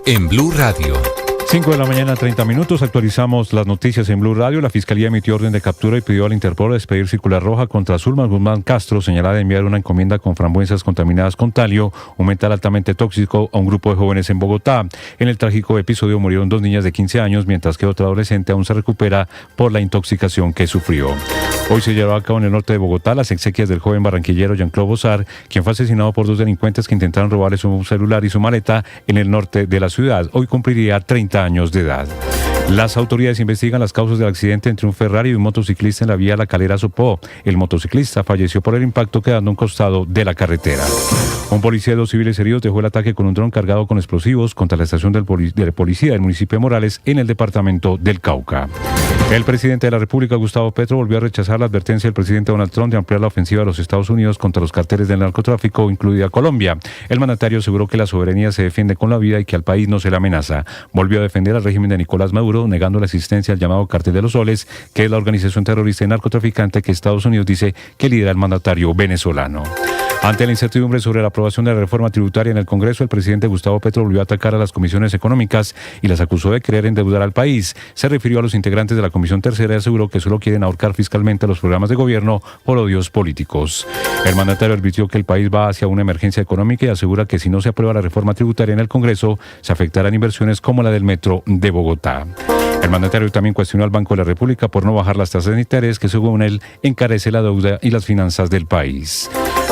en Blue Radio. 5 de la mañana, 30 minutos. Actualizamos las noticias en Blue Radio. La Fiscalía emitió orden de captura y pidió al Interpol expedir circular roja contra Zulma Guzmán Castro, señalada de enviar una encomienda con frambuesas contaminadas con talio, un metal altamente tóxico, a un grupo de jóvenes en Bogotá. En el trágico episodio murieron 2 niñas de 15 años, mientras que otra adolescente aún se recupera por la intoxicación que sufrió. Hoy se llevó a cabo en el norte de Bogotá las exequias del joven barranquillero Jean-Claude Bozar, quien fue asesinado por 2 delincuentes que intentaron robarle su celular y su maleta en el norte de la ciudad. Hoy cumpliría 30 años de edad. Las autoridades investigan las causas del accidente entre un Ferrari y un motociclista en la vía La Calera-Sopó. El motociclista falleció por el impacto quedando a un costado de la carretera. Un policía y 2 civiles heridos dejó el ataque con un dron cargado con explosivos contra la estación de la policía del municipio de Morales en el departamento del Cauca. El presidente de la República, Gustavo Petro, volvió a rechazar la advertencia del presidente Donald Trump de ampliar la ofensiva de los Estados Unidos contra los carteles del narcotráfico, incluida Colombia. El mandatario aseguró que la soberanía se defiende con la vida y que al país no se le amenaza. Volvió a defender al régimen de Nicolás Maduro, negando la existencia al llamado Cartel de los Soles, que es la organización terrorista y narcotraficante que Estados Unidos dice que lidera el mandatario venezolano. Ante la incertidumbre sobre la aprobación de la reforma tributaria en el Congreso, el presidente Gustavo Petro volvió a atacar a las comisiones económicas y las acusó de querer endeudar al país. Se refirió a los integrantes de la Comisión Tercera y aseguró que solo quieren ahorcar fiscalmente los programas de gobierno por odios políticos. El mandatario advirtió que el país va hacia una emergencia económica y asegura que si no se aprueba la reforma tributaria en el Congreso, se afectarán inversiones como la del metro de Bogotá. El mandatario también cuestionó al Banco de la República por no bajar las tasas de interés que, según él, encarece la deuda y las finanzas del país.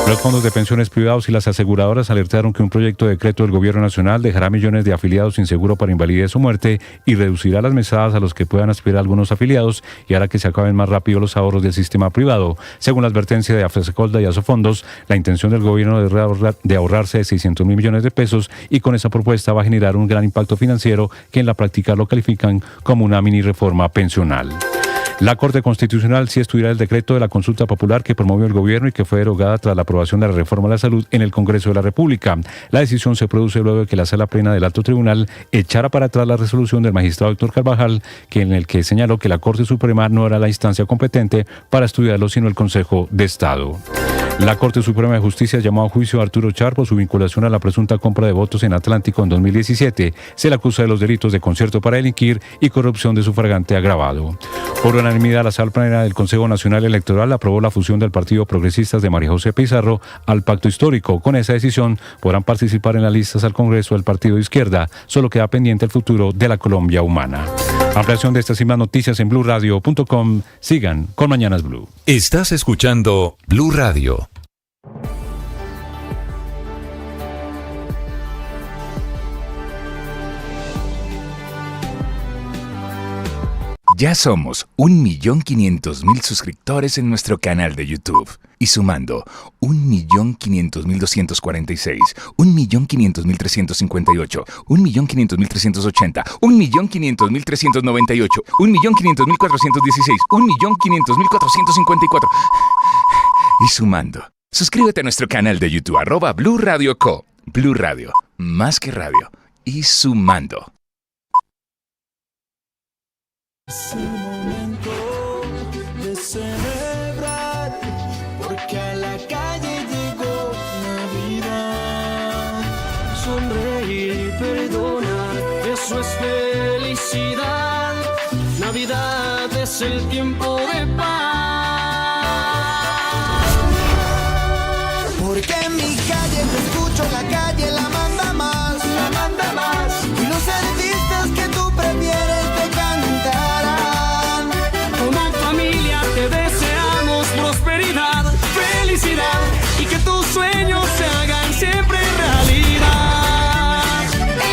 Los fondos de pensiones privados y las aseguradoras alertaron que un proyecto de decreto del Gobierno Nacional dejará millones de afiliados sin seguro para invalidez o muerte y reducirá las mesadas a los que puedan aspirar algunos afiliados y hará que se acaben más rápido los ahorros del sistema privado. Según la advertencia de Afesecolda y Asofondos, la intención del gobierno es de ahorrarse 600 mil millones de pesos y con esa propuesta va a generar un gran impacto financiero que en la práctica lo califican como una mini reforma pensional. La Corte Constitucional sí estudiará el decreto de la consulta popular que promovió el gobierno y que fue derogada tras la aprobación de la reforma a la salud en el Congreso de la República. La decisión se produce luego de que la Sala Plena del Alto Tribunal echara para atrás la resolución del magistrado Héctor Carvajal, en el que señaló que la Corte Suprema no era la instancia competente para estudiarlo, sino el Consejo de Estado. La Corte Suprema de Justicia llamó a juicio a Arturo Char por su vinculación a la presunta compra de votos en Atlántico en 2017. Se le acusa de los delitos de concierto para delinquir y corrupción de sufragante agravado. Por unanimidad, la Sala Plena del Consejo Nacional Electoral aprobó la fusión del Partido Progresistas de María José Pizarro al Pacto Histórico. Con esa decisión podrán participar en las listas al Congreso del Partido de Izquierda. Solo queda pendiente el futuro de la Colombia humana. Ampliación de estas y más noticias en BlueRadio.com. Sigan con Mañanas Blue. Estás escuchando Blue Radio. Ya somos 1.500.000 suscriptores en nuestro canal de YouTube. Y sumando 1.500.246, 1.500.358, 1.500.380, 1.500.398, 1.500.416, 1.500.454. Y sumando. Suscríbete a nuestro canal de YouTube, @Blue Radio Co. Blue Radio, más que radio. Y sumando. Es el momento de celebrar, porque a la calle llegó Navidad. Sonreír y perdonar, eso es felicidad. Navidad es el tiempo de paz. Porque en mi calle te escucho, la calle la manda más, la manda más. Y los artistas que tú prefieres te cantarán. Como familia te deseamos prosperidad, felicidad y que tus sueños se hagan siempre realidad.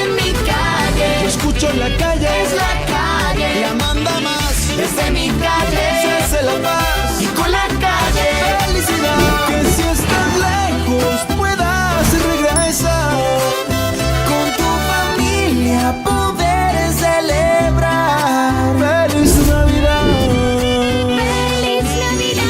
En mi calle, yo escucho la calle, es la calle, la manda más. Desde mi calle, se hace la paz y con la calle, felicidad. Que si estás lejos puedas regresar, con tu familia poder celebrar. ¡Feliz Navidad! ¡Feliz Navidad!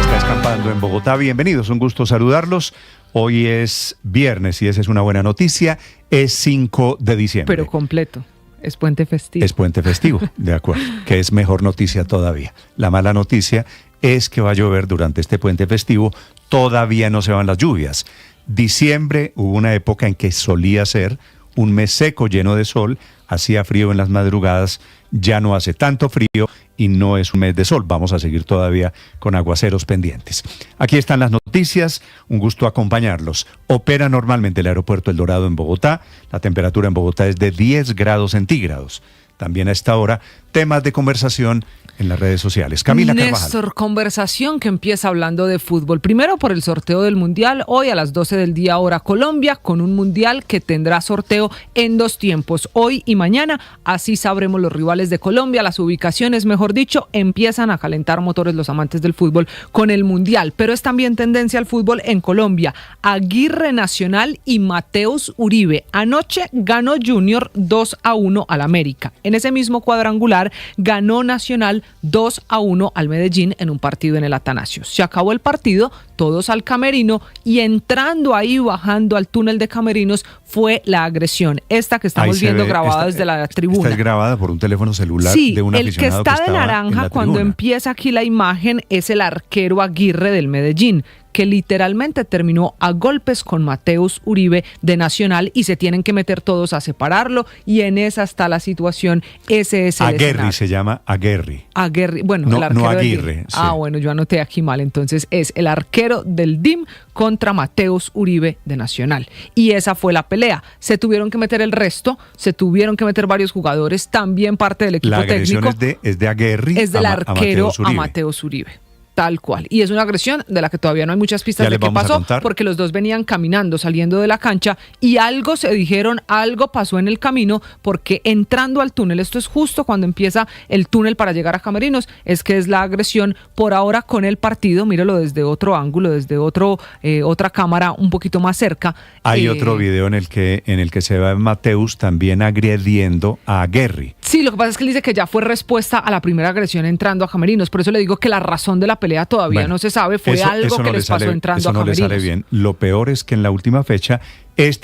Está escampando en Bogotá. Bienvenidos, un gusto saludarlos. Hoy es viernes y esa es una buena noticia. Es 5 de diciembre. Pero completo. Es puente festivo. Es puente festivo, de acuerdo, que es mejor noticia todavía. La mala noticia es que va a llover durante este puente festivo. Todavía no se van las lluvias. Diciembre hubo una época en que solía ser un mes seco, lleno de sol, hacía frío en las madrugadas, ya no hace tanto frío y no es un mes de sol. Vamos a seguir todavía con aguaceros pendientes. Aquí están las noticias, un gusto acompañarlos. Opera normalmente el aeropuerto El Dorado en Bogotá. La temperatura en Bogotá es de 10 grados centígrados. También a esta hora, temas de conversación en las redes sociales. Camila Carvajal. Néstor, conversación que empieza hablando de fútbol. Primero por el sorteo del Mundial, hoy a las 12 del día hora Colombia, con un Mundial que tendrá sorteo en 2 tiempos, hoy y mañana. Así sabremos los rivales de Colombia, las ubicaciones, mejor dicho, empiezan a calentar motores los amantes del fútbol con el Mundial. Pero es también tendencia al fútbol en Colombia. Aguirre Nacional y Mateus Uribe. Anoche ganó Junior 2-1 al América. En ese mismo cuadrangular ganó Nacional 2-1 al Medellín en un partido en el Atanasio. Se acabó el partido, todos al camerino, y entrando ahí, bajando al túnel de camerinos, fue la agresión. Esta que estamos viendo grabada desde la tribuna. Esta es grabada por un teléfono celular de un aficionado. El que está de naranja cuando empieza aquí la imagen es el arquero Aguirre del Medellín, que literalmente terminó a golpes con Mateus Uribe de Nacional, y se tienen que meter todos a separarlo, y en esa está la situación. Ese es el Aguirre escenario. Se llama Aguirre. Aguirre, bueno, no, el arquero no del Aguirre. DIM. Sí. Bueno, yo anoté aquí mal. Entonces es el arquero del DIM contra Mateus Uribe de Nacional. Y esa fue la pelea. Se tuvieron que meter el resto, se tuvieron que meter varios jugadores, también parte del equipo técnico. La agresión es de Aguirre es del arquero a Mateus Uribe. Tal cual. Y es una agresión de la que todavía no hay muchas pistas de qué pasó, porque los dos venían caminando, saliendo de la cancha, y algo se dijeron, algo pasó en el camino, porque entrando al túnel, esto es justo cuando empieza el túnel para llegar a camerinos, es que es la agresión. Por ahora con el partido, míralo desde otro ángulo, desde otra cámara un poquito más cerca. Hay otro video en el que se ve a Mateus también agrediendo a Aguirre. Sí, lo que pasa es que él dice que ya fue respuesta a la primera agresión entrando a camerinos. Por eso le digo que la razón de la pelea todavía no se sabe. Fue algo que les pasó entrando a camerinos. Eso no le sale bien. Lo peor es que en la última fecha,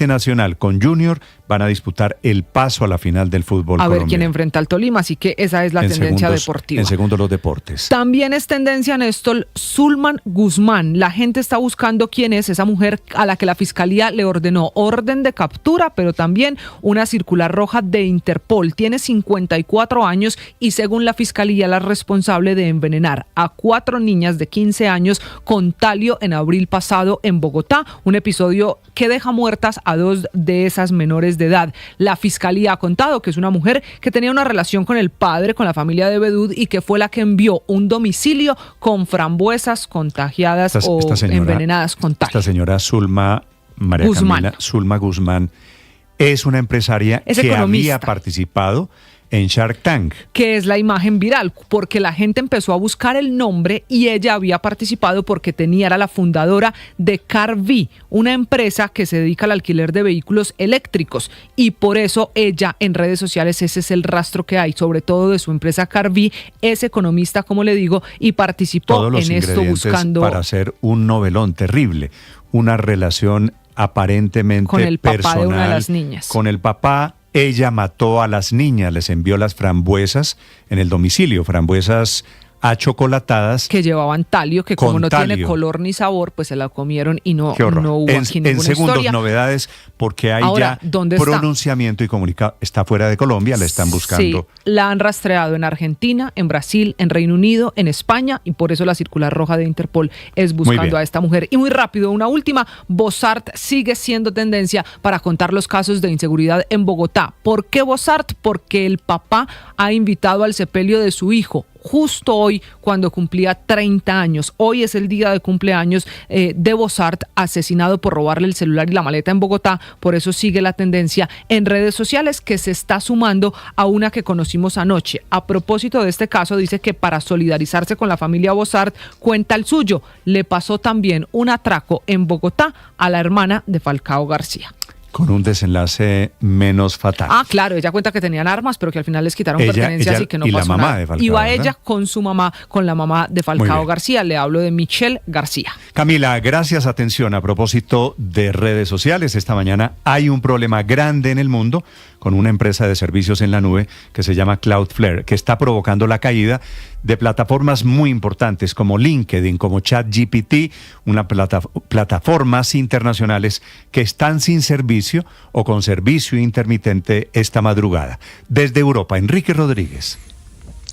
Nacional con Junior van a disputar el paso a la final del fútbol colombiano. A ver quién enfrenta al Tolima, así que esa es la tendencia deportiva. En segundo, los deportes. También es tendencia, Néstor, Zulman Guzmán. La gente está buscando quién es esa mujer a la que la Fiscalía le ordenó orden de captura, pero también una circular roja de Interpol. Tiene 54 años y según la Fiscalía, la responsable de envenenar a 4 niñas de 15 años con talio en abril pasado en Bogotá. Un episodio que deja muertas a 2 de esas menores de edad. La Fiscalía ha contado que es una mujer que tenía una relación con el padre, con la familia de Bedud, y que fue la que envió un domicilio con frambuesas contagiadas envenenadas con talio. Esta señora Zulma Guzmán es una empresaria que había participado en Shark Tank. Que es la imagen viral, porque la gente empezó a buscar el nombre y ella había participado porque era la fundadora de CarV, una empresa que se dedica al alquiler de vehículos eléctricos, y por eso ella en redes sociales, ese es el rastro que hay, sobre todo de su empresa CarV, es economista, como le digo, y participó en esto buscando... para hacer un novelón terrible, una relación aparentemente con el papá personal, de una de las niñas. Con el papá. Ella mató a las niñas, les envió las frambuesas en el domicilio, frambuesas achocolatadas. Que llevaban talio, que como no tiene color ni sabor, pues se la comieron y no hubo aquí ninguna En segundos, historia. Novedades, porque hay Ahora, ya ¿dónde pronunciamiento y comunicado. Está fuera de Colombia, la están buscando. Sí, la han rastreado en Argentina, en Brasil, en Reino Unido, en España, y por eso la circular roja de Interpol es buscando a esta mujer. Y muy rápido, una última, Bossart sigue siendo tendencia para contar los casos de inseguridad en Bogotá. ¿Por qué Bossart? Porque el papá ha invitado al sepelio de su hijo, justo hoy cuando cumplía 30 años. Hoy es el día de cumpleaños de Bossart, asesinado por robarle el celular y la maleta en Bogotá. Por eso sigue la tendencia en redes sociales, que se está sumando a una que conocimos anoche. A propósito de este caso, dice que para solidarizarse con la familia Bossart, cuenta el suyo. Le pasó también un atraco en Bogotá a la hermana de Falcao García. Con un desenlace menos fatal. Ah, claro, ella cuenta que tenían armas, pero que al final les quitaron pertenencias y que no y pasó la mamá nada. de Falcao, Iba ¿verdad? ella con su mamá, con la mamá de Falcao García. Le hablo de Michelle García. Camila, gracias. Atención, a propósito de redes sociales, esta mañana hay un problema grande en el mundo con una empresa de servicios en la nube que se llama Cloudflare, que está provocando la caída de plataformas muy importantes como LinkedIn, como ChatGPT, plataformas internacionales que están sin servicio o con servicio intermitente esta madrugada. Desde Europa, Enrique Rodríguez.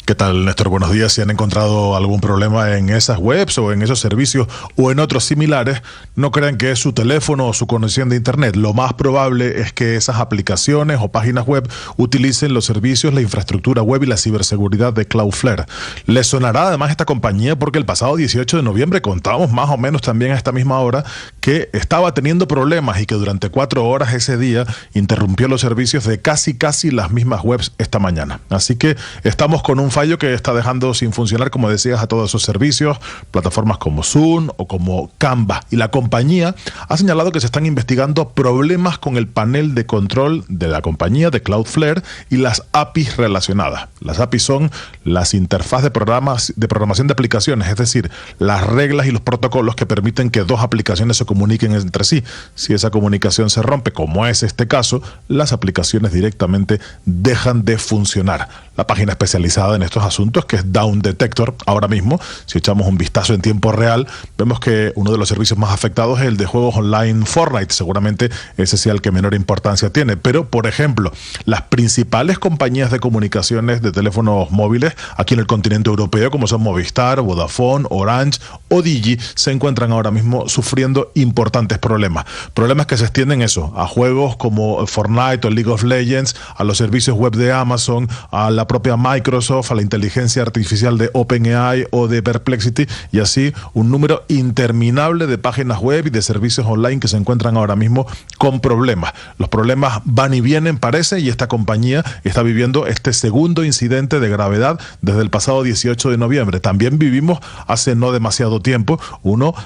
¿Qué tal, Néstor? Buenos días. Si han encontrado algún problema en esas webs o en esos servicios o en otros similares, no crean que es su teléfono o su conexión de Internet. Lo más probable es que esas aplicaciones o páginas web utilicen los servicios, la infraestructura web y la ciberseguridad de Cloudflare. Les sonará además esta compañía porque el pasado 18 de noviembre contábamos más o menos también a esta misma hora que estaba teniendo problemas y que durante 4 horas ese día interrumpió los servicios de casi las mismas webs esta mañana. Así que estamos con un fallo que está dejando sin funcionar, como decías, a todos esos servicios, plataformas como Zoom o como Canva. Y la compañía ha señalado que se están investigando problemas con el panel de control de la compañía, de Cloudflare, y las APIs relacionadas. Las APIs son las interfaces de programación de aplicaciones, es decir, las reglas y los protocolos que permiten que dos aplicaciones se comuniquen entre sí. Si esa comunicación se rompe, como es este caso, las aplicaciones directamente dejan de funcionar. La página especializada en estos asuntos, que es Down Detector, ahora mismo, si echamos un vistazo en tiempo real, vemos que uno de los servicios más afectados es el de juegos online Fortnite. Seguramente ese sea el que menor importancia tiene. Pero, por ejemplo, las principales compañías de comunicaciones de teléfonos móviles aquí en el continente europeo, como son Movistar, Vodafone, Orange o Digi, se encuentran ahora mismo sufriendo importantes problemas. Problemas que se extienden a juegos como Fortnite o League of Legends, a los servicios web de Amazon, a la propia Microsoft, a la inteligencia artificial de OpenAI o de Perplexity, y así un número interminable de páginas web y de servicios online que se encuentran ahora mismo con problemas. Los problemas van y vienen, parece, y esta compañía está viviendo este segundo incidente de gravedad desde el pasado 18 de noviembre. También vivimos hace no demasiado tiempo,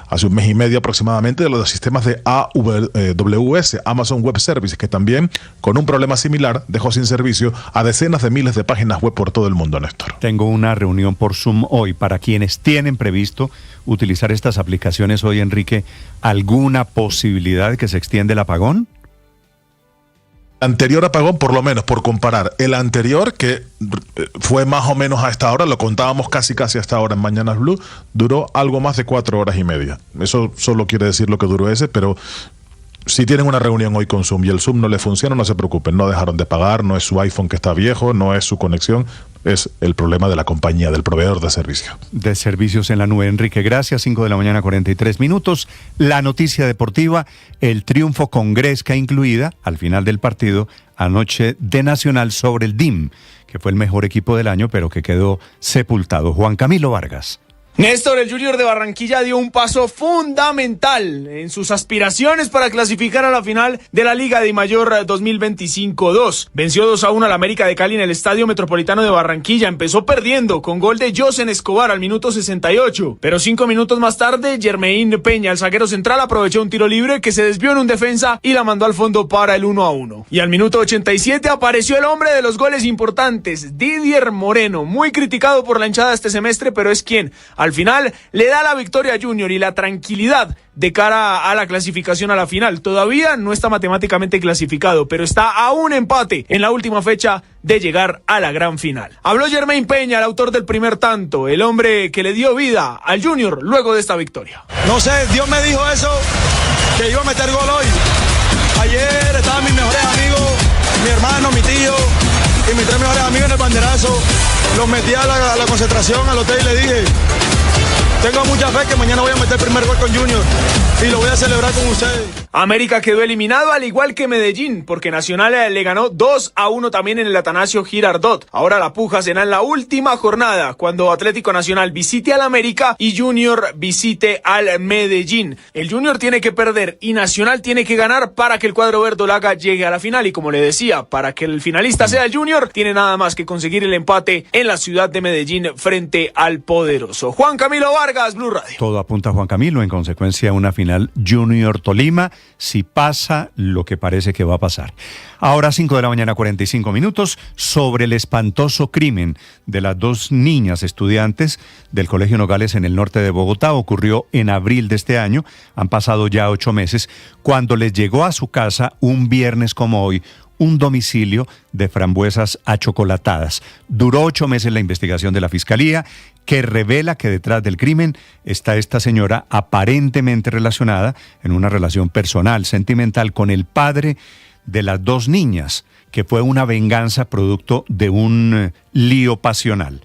hace un mes y medio aproximadamente, de los sistemas de AWS, Amazon Web Services, que también con un problema similar dejó sin servicio a decenas de miles de páginas web por todo el mundo, Néstor. Tengo una reunión por Zoom hoy para quienes tienen previsto utilizar estas aplicaciones hoy, Enrique. ¿Alguna posibilidad de que se extienda el apagón? Anterior apagón, por lo menos, por comparar, el anterior, que fue más o menos a esta hora, lo contábamos casi hasta ahora en Mañanas Blue, duró algo más de 4 horas y media. Eso solo quiere decir lo que duró ese, pero si tienen una reunión hoy con Zoom y el Zoom no le funciona, no se preocupen, no dejaron de pagar, no es su iPhone que está viejo, no es su conexión, es el problema de la compañía, del proveedor de servicio. De servicios en la nube. Enrique, gracias. 5 de la mañana, 43 minutos. La noticia deportiva, el triunfo con Gresca incluida, al final del partido, anoche de Nacional sobre el DIM, que fue el mejor equipo del año, pero que quedó sepultado. Juan Camilo Vargas. Néstor, el Junior de Barranquilla dio un paso fundamental en sus aspiraciones para clasificar a la final de la Liga de Mayor 2025-2. Venció 2-1 al América de Cali en el Estadio Metropolitano de Barranquilla. Empezó perdiendo con gol de Josen Escobar al minuto 68. Pero 5 minutos más tarde, Jermaine Peña, el zaguero central, aprovechó un tiro libre que se desvió en un defensa y la mandó al fondo para el 1-1. Y al minuto 87 apareció el hombre de los goles importantes, Didier Moreno, muy criticado por la hinchada este semestre, pero es quien al final le da la victoria a Junior y la tranquilidad de cara a la clasificación a la final. Todavía no está matemáticamente clasificado, pero está a un empate en la última fecha de llegar a la gran final. Habló Jermaine Peña, el autor del primer tanto, el hombre que le dio vida al Junior luego de esta victoria. No sé, Dios me dijo eso, que iba a meter gol hoy. Ayer estaban mis mejores amigos, mi hermano, mi tío y mis 3 mejores amigos en el banderazo. Los metí a la concentración, al hotel, y le dije: tengo mucha fe que mañana voy a meter el primer gol con Junior y lo voy a celebrar con ustedes. América quedó eliminado al igual que Medellín, porque Nacional le ganó 2-1 también en el Atanasio Girardot. Ahora la puja será en la última jornada, cuando Atlético Nacional visite al América y Junior visite al Medellín. El Junior tiene que perder y Nacional tiene que ganar para que el cuadro verdolaga llegue a la final. Y como le decía, para que el finalista sea el Junior, tiene nada más que conseguir el empate en la ciudad de Medellín frente al poderoso Juan Camilo Vargas, Blue Radio. Todo apunta a Juan Camilo, en consecuencia una final Junior Tolima. si pasa lo que parece que va a pasar. Ahora 5 de la mañana 45 minutos, sobre el espantoso crimen de las 2 niñas estudiantes del Colegio Nogales en el norte de Bogotá. Ocurrió en abril de este año, han pasado ya 8 meses, cuando les llegó a su casa un viernes como hoy un domicilio de frambuesas achocolatadas. Duró 8 meses la investigación de la Fiscalía, que revela que detrás del crimen está esta señora aparentemente relacionada en una relación personal, sentimental, con el padre de las 2 niñas, que fue una venganza producto de un lío pasional.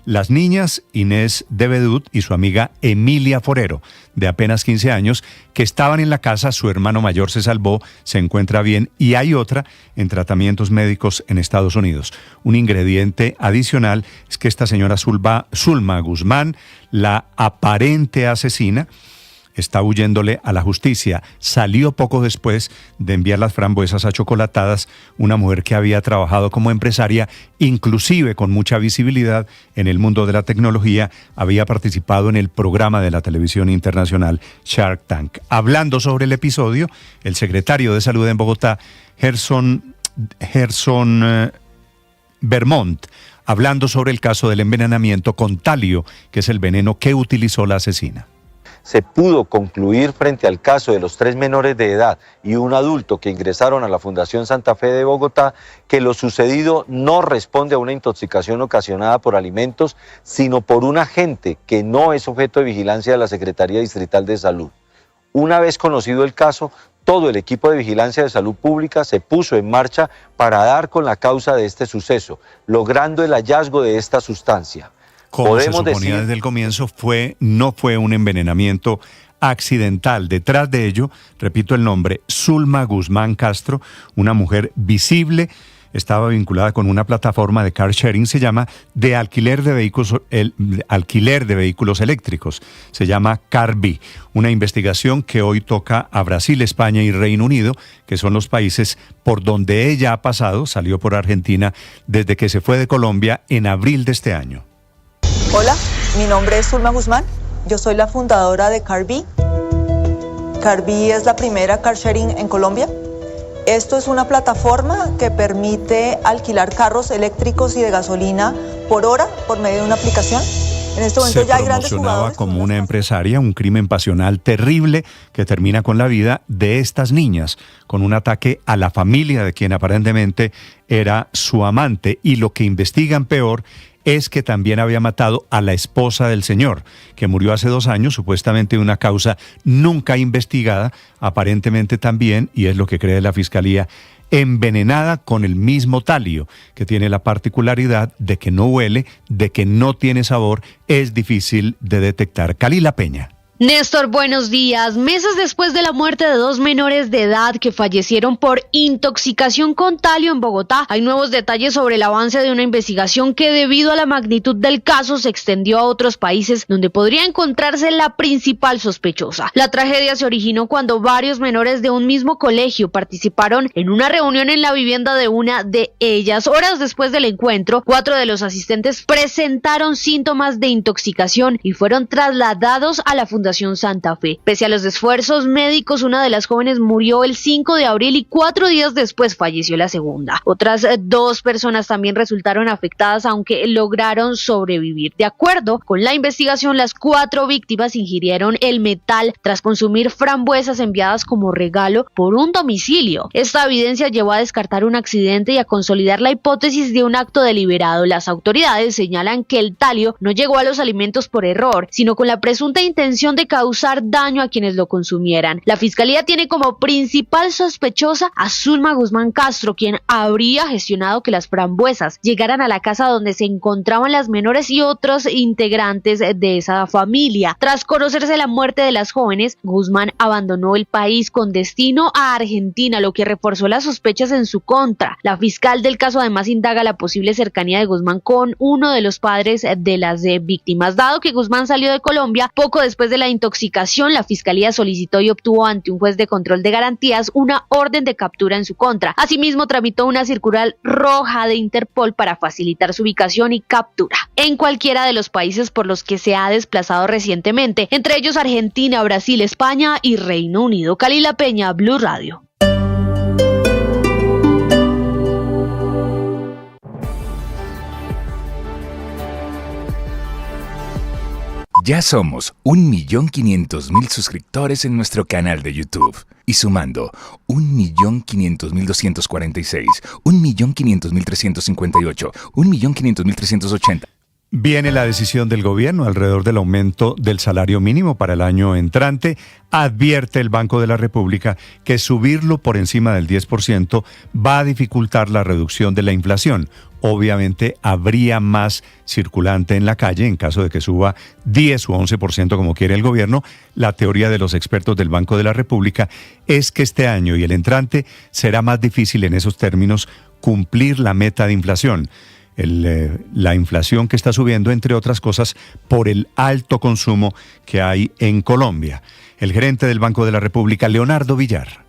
Las niñas Inés de Bedut y su amiga Emilia Forero, de apenas 15 años, que estaban en la casa. Su hermano mayor se salvó, se encuentra bien, y hay otra en tratamientos médicos en Estados Unidos. Un ingrediente adicional es que esta señora Zulma Guzmán, la aparente asesina, está huyéndole a la justicia. Salió poco después de enviar las frambuesas achocolatadas, una mujer que había trabajado como empresaria, inclusive con mucha visibilidad en el mundo de la tecnología, había participado en el programa de la televisión internacional Shark Tank. Hablando sobre el episodio, el secretario de Salud en Bogotá, Gerson Vermont, hablando sobre el caso del envenenamiento con talio, que es el veneno que utilizó la asesina. Se pudo concluir frente al caso de los 3 menores de edad y un adulto que ingresaron a la Fundación Santa Fe de Bogotá que lo sucedido no responde a una intoxicación ocasionada por alimentos, sino por un agente que no es objeto de vigilancia de la Secretaría Distrital de Salud. Una vez conocido el caso, todo el equipo de vigilancia de salud pública se puso en marcha para dar con la causa de este suceso, logrando el hallazgo de esta sustancia. Como se suponía desde el comienzo, no fue un envenenamiento accidental. Detrás de ello, repito el nombre, Zulma Guzmán Castro, una mujer visible, estaba vinculada con una plataforma de car sharing, se llama de alquiler de vehículos eléctricos, se llama Carby. Una investigación que hoy toca a Brasil, España y Reino Unido, que son los países por donde ella ha pasado. Salió por Argentina desde que se fue de Colombia en abril de este año. Hola, mi nombre es Zulma Guzmán, yo soy la fundadora de Carby. Carby es la primera car sharing en Colombia. Esto es una plataforma que permite alquilar carros eléctricos y de gasolina por hora por medio de una aplicación. En este momento ya hay grandes jugadores. Se promocionaba como una empresaria, un crimen pasional terrible que termina con la vida de estas niñas, con un ataque a la familia de quien aparentemente era su amante, y lo que investigan peor es que también había matado a la esposa del señor, que murió hace 2 años, supuestamente de una causa nunca investigada, aparentemente también, y es lo que cree la Fiscalía, envenenada con el mismo talio, que tiene la particularidad de que no huele, de que no tiene sabor, es difícil de detectar. Kalila Peña. Néstor, buenos días. Meses después de la muerte de 2 menores de edad que fallecieron por intoxicación con talio en Bogotá, hay nuevos detalles sobre el avance de una investigación que, debido a la magnitud del caso, se extendió a otros países donde podría encontrarse la principal sospechosa. La tragedia se originó cuando varios menores de un mismo colegio participaron en una reunión en la vivienda de una de ellas. Horas después del encuentro, 4 de los asistentes presentaron síntomas de intoxicación y fueron trasladados a la Fundación Santa Fe. Pese a los esfuerzos médicos, una de las jóvenes murió el 5 de abril y 4 días después falleció la segunda. Otras 2 personas también resultaron afectadas, aunque lograron sobrevivir. De acuerdo con la investigación, las 4 víctimas ingirieron el metal tras consumir frambuesas enviadas como regalo por un domicilio. Esta evidencia llevó a descartar un accidente y a consolidar la hipótesis de un acto deliberado. Las autoridades señalan que el talio no llegó a los alimentos por error, sino con la presunta intención de causar daño a quienes lo consumieran. La Fiscalía tiene como principal sospechosa a Zulma Guzmán Castro, quien habría gestionado que las frambuesas llegaran a la casa donde se encontraban las menores y otros integrantes de esa familia. Tras conocerse la muerte de las jóvenes, Guzmán abandonó el país con destino a Argentina, lo que reforzó las sospechas en su contra. La fiscal del caso además indaga la posible cercanía de Guzmán con uno de los padres de las víctimas. Dado que Guzmán salió de Colombia poco después de la la intoxicación, la Fiscalía solicitó y obtuvo ante un juez de control de garantías una orden de captura en su contra. Asimismo, tramitó una circular roja de Interpol para facilitar su ubicación y captura en cualquiera de los países por los que se ha desplazado recientemente, entre ellos Argentina, Brasil, España y Reino Unido. Kalila Peña, Blue Radio. Ya somos 1.500.000 suscriptores en nuestro canal de YouTube. Y sumando 1.500.246, 1.500.358, 1.500.380. Viene la decisión del gobierno alrededor del aumento del salario mínimo para el año entrante. Advierte el Banco de la República que subirlo por encima del 10% va a dificultar la reducción de la inflación. Obviamente habría más circulante en la calle en caso de que suba 10 o 11% como quiere el gobierno. La teoría de los expertos del Banco de la República es que este año y el entrante será más difícil en esos términos cumplir la meta de inflación. La inflación que está subiendo, entre otras cosas, por el alto consumo que hay en Colombia. El gerente del Banco de la República, Leonardo Villar.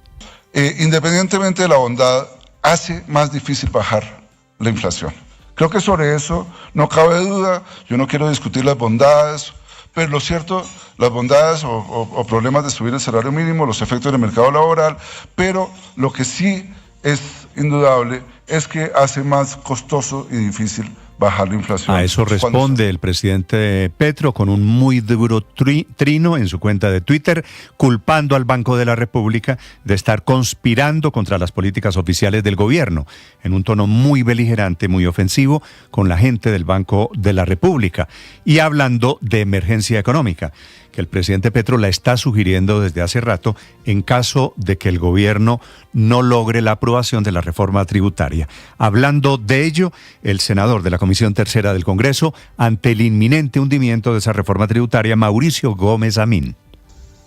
Independientemente de la bondad, hace más difícil bajar la inflación. Creo que sobre eso no cabe duda. Yo no quiero discutir las bondades, pero lo cierto, las bondades o problemas de subir el salario mínimo, los efectos del mercado laboral, pero lo que sí es indudable es que hace más costoso y difícil bajar la inflación. A eso responde el presidente Petro con un muy duro trino en su cuenta de Twitter, culpando al Banco de la República de estar conspirando contra las políticas oficiales del gobierno, en un tono muy beligerante, muy ofensivo con la gente del Banco de la República, y hablando de emergencia económica, que el presidente Petro la está sugiriendo desde hace rato en caso de que el gobierno no logre la aprobación de la reforma tributaria. Hablando de ello, el senador de la Comisión Tercera del Congreso, ante el inminente hundimiento de esa reforma tributaria, Mauricio Gómez Amín.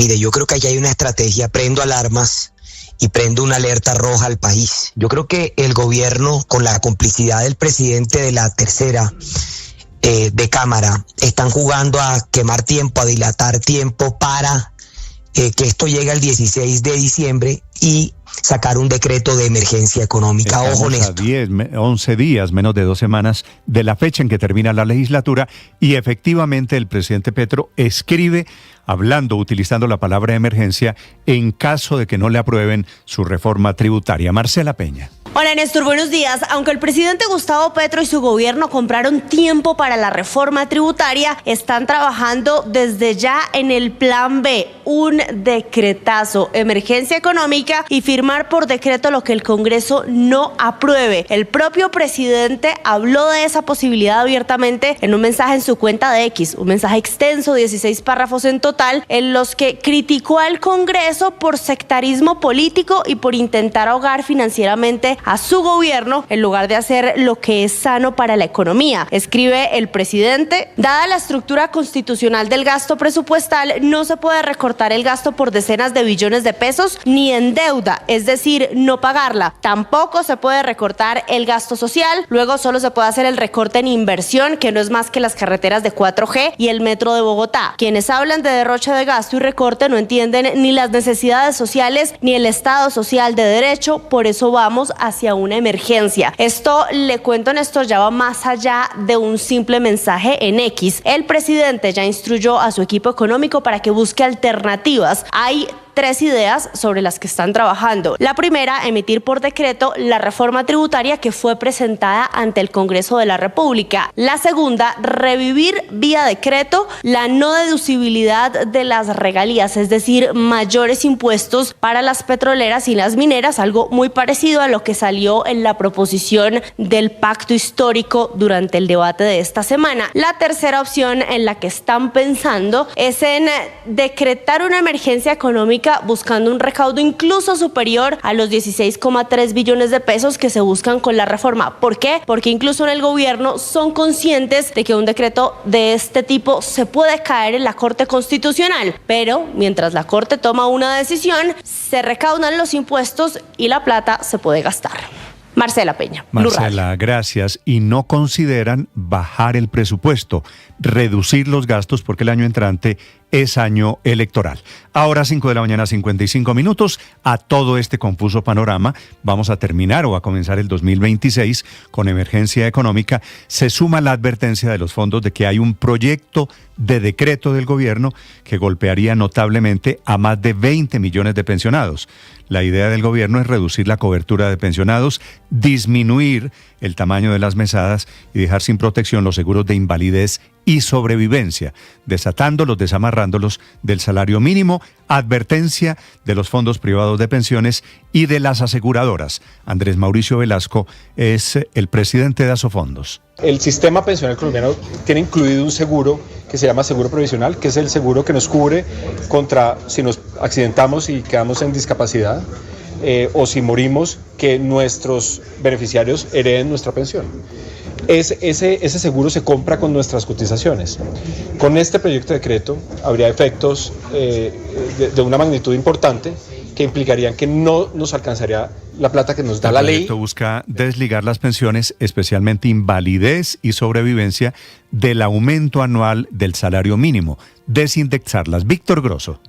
Mire, yo creo que aquí hay una estrategia, prendo alarmas y prendo una alerta roja al país. Yo creo que el gobierno, con la complicidad del presidente de la Tercera de Cámara, están jugando a quemar tiempo, a dilatar tiempo para que esto llegue al 16 de diciembre y sacar un decreto de emergencia económica. Ojo, Néstor. 11 días, menos de 2 semanas de la fecha en que termina la legislatura, y efectivamente el presidente Petro escribe utilizando la palabra emergencia en caso de que no le aprueben su reforma tributaria. Marcela Peña. Hola Néstor, buenos días. Aunque el presidente Gustavo Petro y su gobierno compraron tiempo para la reforma tributaria, están trabajando desde ya en el plan B, un decretazo, emergencia económica, y firmar por decreto lo que el Congreso no apruebe. El propio presidente habló de esa posibilidad abiertamente en un mensaje en su cuenta de X, un mensaje extenso, 16 párrafos en total, en los que criticó al Congreso por sectarismo político y por intentar ahogar financieramente a su gobierno en lugar de hacer lo que es sano para la economía. Escribe el presidente: dada la estructura constitucional del gasto presupuestal, no se puede recortar el gasto por decenas de billones de pesos ni en deuda, es decir, no pagarla. Tampoco se puede recortar el gasto social. Luego solo se puede hacer el recorte en inversión, que no es más que las carreteras de 4G y el metro de Bogotá. Quienes hablan de derroche de gasto y recorte no entienden ni las necesidades sociales ni el Estado social de derecho. Por eso vamos hacia una emergencia. Esto, le cuento, Néstor, ya va más allá de un simple mensaje en X. El presidente ya instruyó a su equipo económico para que busque alternativas. Hay 3 ideas sobre las que están trabajando. La primera, emitir por decreto la reforma tributaria que fue presentada ante el Congreso de la República. La segunda, revivir vía decreto la no deducibilidad de las regalías, es decir, mayores impuestos para las petroleras y las mineras, algo muy parecido a lo que salió en la proposición del pacto histórico durante el debate de esta semana. La tercera opción en la que están pensando es en decretar una emergencia económica buscando un recaudo incluso superior a los 16,3 billones de pesos que se buscan con la reforma. ¿Por qué? Porque incluso en el gobierno son conscientes de que un decreto de este tipo se puede caer en la Corte Constitucional, pero mientras la Corte toma una decisión, se recaudan los impuestos y la plata se puede gastar. Marcela Peña. Blue Radio. Marcela, gracias. Y no consideran bajar el presupuesto, reducir los gastos porque el año entrante es año electoral. Ahora 5:55 a.m. A todo este confuso panorama vamos a terminar o a comenzar el 2026 con emergencia económica. Se suma la advertencia de los fondos de que hay un proyecto de decreto del gobierno que golpearía notablemente a más de 20 millones de pensionados. La idea del gobierno es reducir la cobertura de pensionados, disminuir el tamaño de las mesadas y dejar sin protección los seguros de invalidez y sobrevivencia, desatándolos, desamarrándolos del salario mínimo. Advertencia de los fondos privados de pensiones y de las aseguradoras. Andrés Mauricio Velasco es el presidente de Asofondos. El sistema pensional colombiano tiene incluido un seguro que se llama seguro provisional, que es el seguro que nos cubre contra si nos accidentamos y quedamos en discapacidad o si morimos, que nuestros beneficiarios hereden nuestra pensión. Ese seguro se compra con nuestras cotizaciones. Con este proyecto de decreto habría efectos de una magnitud importante que implicarían que no nos alcanzaría la plata que nos da la ley. El proyecto busca desligar las pensiones, especialmente invalidez y sobrevivencia, del aumento anual del salario mínimo, desindexarlas. Víctor Grosso.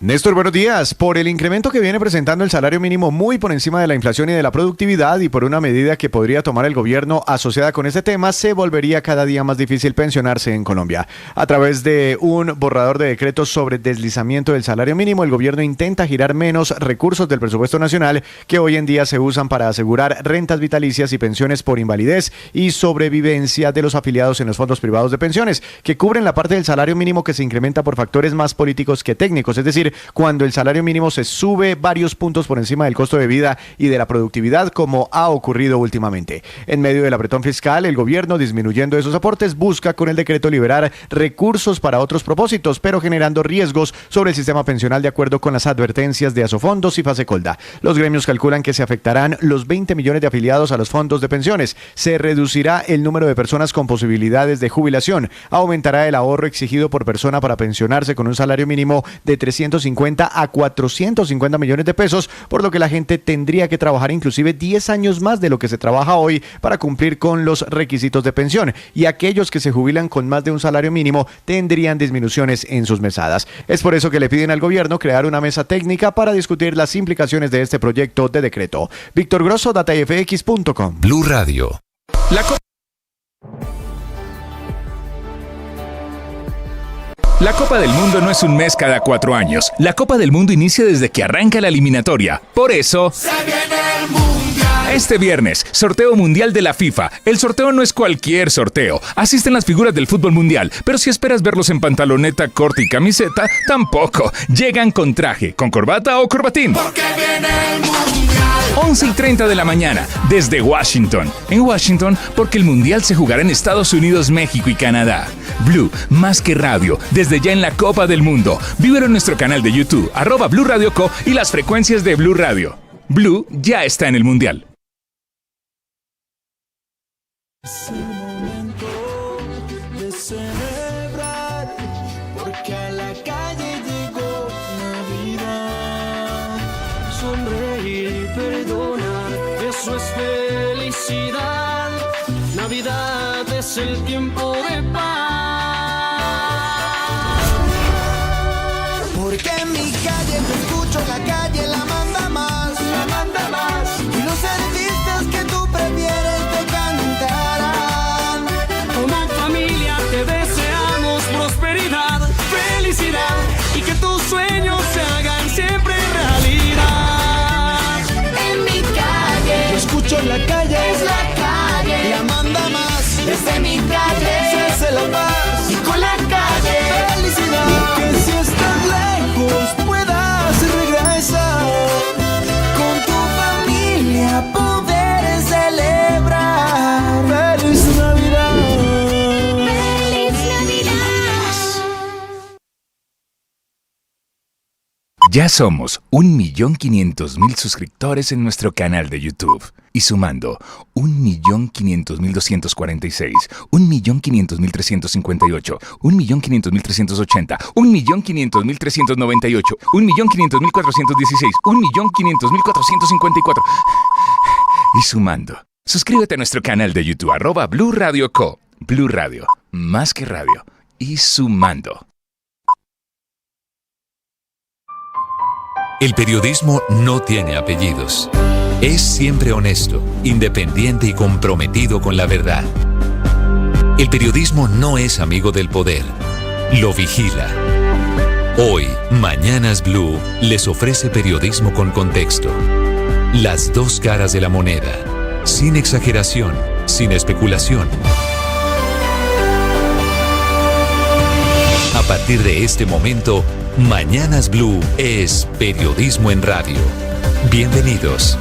Néstor, buenos días. Por el incremento que viene presentando el salario mínimo muy por encima de la inflación y de la productividad y por una medida que podría tomar el gobierno asociada con este tema, se volvería cada día más difícil pensionarse en Colombia. A través de un borrador de decretos sobre deslizamiento del salario mínimo, el gobierno intenta girar menos recursos del presupuesto nacional que hoy en día se usan para asegurar rentas vitalicias y pensiones por invalidez y sobrevivencia de los afiliados en los fondos privados de pensiones, que cubren la parte del salario mínimo que se incrementa por factores más políticos que técnicos, es decir, cuando el salario mínimo se sube varios puntos por encima del costo de vida y de la productividad, como ha ocurrido últimamente. En medio del apretón fiscal, el gobierno, disminuyendo esos aportes, busca con el decreto liberar recursos para otros propósitos, pero generando riesgos sobre el sistema pensional de acuerdo con las advertencias de Asofondos y Fasecolda. Los gremios calculan que se afectarán los 20 millones de afiliados a los fondos de pensiones. Se reducirá el número de personas con posibilidades de jubilación. Aumentará el ahorro exigido por persona para pensionarse con un salario mínimo de 350 a 450 millones de pesos, por lo que la gente tendría que trabajar inclusive 10 años más de lo que se trabaja hoy para cumplir con los requisitos de pensión, y aquellos que se jubilan con más de un salario mínimo tendrían disminuciones en sus mesadas. Es por eso que le piden al gobierno crear una mesa técnica para discutir las implicaciones de este proyecto de decreto. Víctor Grosso, datafx.com. Blue Radio. La Copa del Mundo no es un mes cada 4 años. La Copa del Mundo inicia desde que arranca la eliminatoria. Por eso, Se viene el mundial. este viernes, sorteo mundial de la FIFA. El sorteo no es cualquier sorteo. Asisten las figuras del fútbol mundial, pero si esperas verlos en pantaloneta, corte y camiseta, tampoco. Llegan con traje, con corbata o corbatín. Porque viene el mundial. 11:30 de la mañana, desde Washington. En Washington, porque el mundial se jugará en Estados Unidos, México y Canadá. Blue, más que radio, desde ya en la Copa del Mundo. Vívelo en nuestro canal de YouTube, @Blue Radio Co, y las frecuencias de Blue Radio. Blue ya está en el mundial. Es el momento de celebrar, porque a la calle llegó Navidad. Sonreír y perdonar, eso es felicidad. Navidad es el tiempo de paz. Porque en mi calle te escucho, la calle la manda más, la manda más. Y los artistas que tú prefieres te cantarán. Como familia te deseamos prosperidad, felicidad y que tus sueños se hagan siempre realidad. En mi calle, yo escucho la calle, es la calle, la manda más. Desde mi calle, se hace la paz y con la calle, felicidad. Que si estás lejos puedas regresar con tu familia, poder celebrar. ¡Feliz Navidad! ¡Feliz Navidad! Ya somos 1.500.000 suscriptores en nuestro canal de YouTube. Y sumando 1.500.246, 1.500.358, 1.500.380, 1.500.398, 1.500.416, 1.500.454. y sumando. Suscríbete a nuestro canal de YouTube, @Blue Radio Co. Blue Radio, más que radio, y sumando. El periodismo no tiene apellidos. Es siempre honesto, independiente y comprometido con la verdad. El periodismo no es amigo del poder, lo vigila. Hoy, Mañanas Blue les ofrece periodismo con contexto. Las dos caras de la moneda, sin exageración, sin especulación. A partir de este momento, Mañanas Blue es periodismo en radio. Bienvenidos.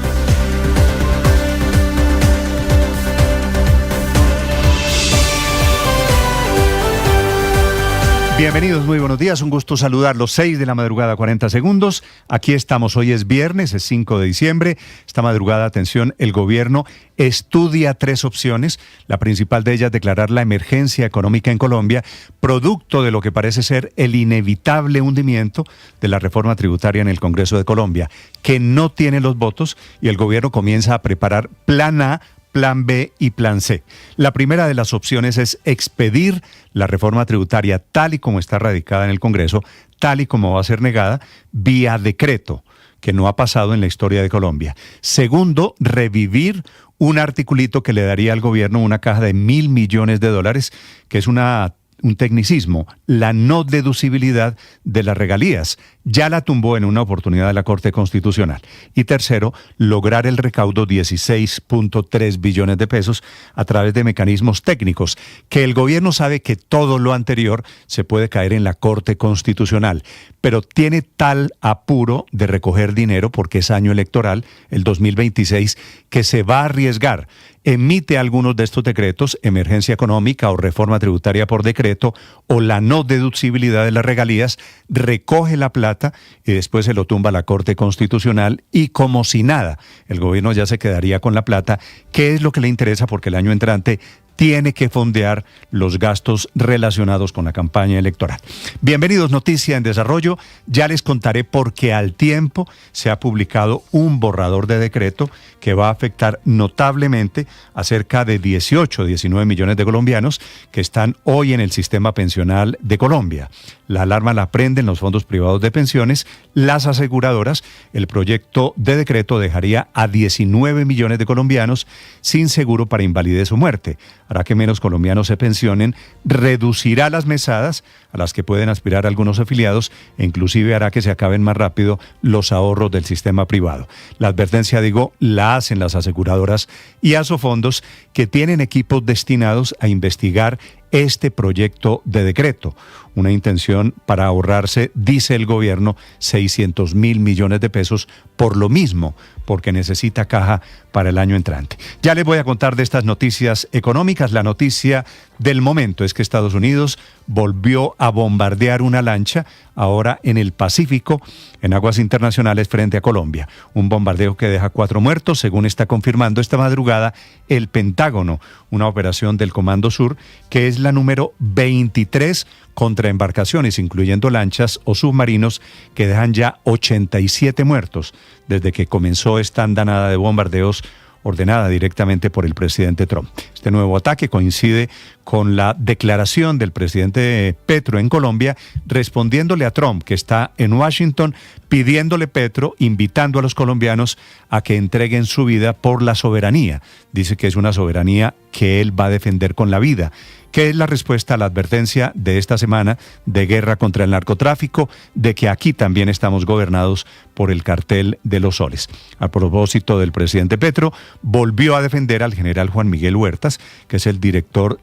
Bienvenidos, muy buenos días, un gusto saludarlos, 6 de la madrugada, 40 segundos. Aquí estamos, hoy es viernes, es 5 de diciembre. Esta madrugada, atención, el gobierno estudia 3 opciones. La principal de ellas, declarar la emergencia económica en Colombia, producto de lo que parece ser el inevitable hundimiento de la reforma tributaria en el Congreso de Colombia, que no tiene los votos, y el gobierno comienza a preparar plan A, Plan B y Plan C. La primera de las opciones es expedir la reforma tributaria tal y como está radicada en el Congreso, tal y como va a ser negada, vía decreto, que no ha pasado en la historia de Colombia. Segundo, revivir un articulito que le daría al gobierno una caja de $1.000 millones, que es un tecnicismo, la no deducibilidad de las regalías. Ya la tumbó en una oportunidad de la Corte Constitucional. Y tercero, lograr el recaudo 16.3 billones de pesos a través de mecanismos técnicos, que el gobierno sabe que todo lo anterior se puede caer en la Corte Constitucional, pero tiene tal apuro de recoger dinero, porque es año electoral, el 2026, que se va a arriesgar. Emite algunos de estos decretos, emergencia económica o reforma tributaria por decreto, o la no deducibilidad de las regalías, recoge la plata y después se lo tumba a la Corte Constitucional, y como si nada, el gobierno ya se quedaría con la plata, que es lo que le interesa, porque el año entrante tiene que fondear los gastos relacionados con la campaña electoral. Bienvenidos, Noticia en Desarrollo. Ya les contaré por qué al tiempo se ha publicado un borrador de decreto que va a afectar notablemente a cerca de 19 millones de colombianos que están hoy en el sistema pensional de Colombia. La alarma la prenden los fondos privados de pensiones, las aseguradoras. El proyecto de decreto dejaría a 19 millones de colombianos sin seguro para invalidez o muerte. Hará que menos colombianos se pensionen, reducirá las mesadas a las que pueden aspirar algunos afiliados, e inclusive hará que se acaben más rápido los ahorros del sistema privado. La advertencia, la hacen las aseguradoras y Asofondos, que tienen equipos destinados a investigar este proyecto de decreto. Una intención para ahorrarse, dice el gobierno, 600.000 millones de pesos por lo mismo, porque necesita caja para el año entrante. Ya les voy a contar de estas noticias económicas. La noticia del momento es que Estados Unidos volvió a bombardear una lancha, ahora en el Pacífico, en aguas internacionales frente a Colombia. Un bombardeo que deja 4 muertos, según está confirmando esta madrugada el Pentágono, una operación del Comando Sur, que es la número 23 contra embarcaciones, incluyendo lanchas o submarinos, que dejan ya 87 muertos desde que comenzó esta andanada de bombardeos ordenada directamente por el presidente Trump. Este nuevo ataque coincide con la declaración del presidente Petro en Colombia, respondiéndole a Trump, que está en Washington, pidiéndole Petro, invitando a los colombianos a que entreguen su vida por la soberanía. Dice que es una soberanía que él va a defender con la vida, que es la respuesta a la advertencia de esta semana de guerra contra el narcotráfico, de que aquí también estamos gobernados por el cartel de los soles. A propósito del presidente Petro, volvió a defender al general Juan Miguel Huertas, que es el director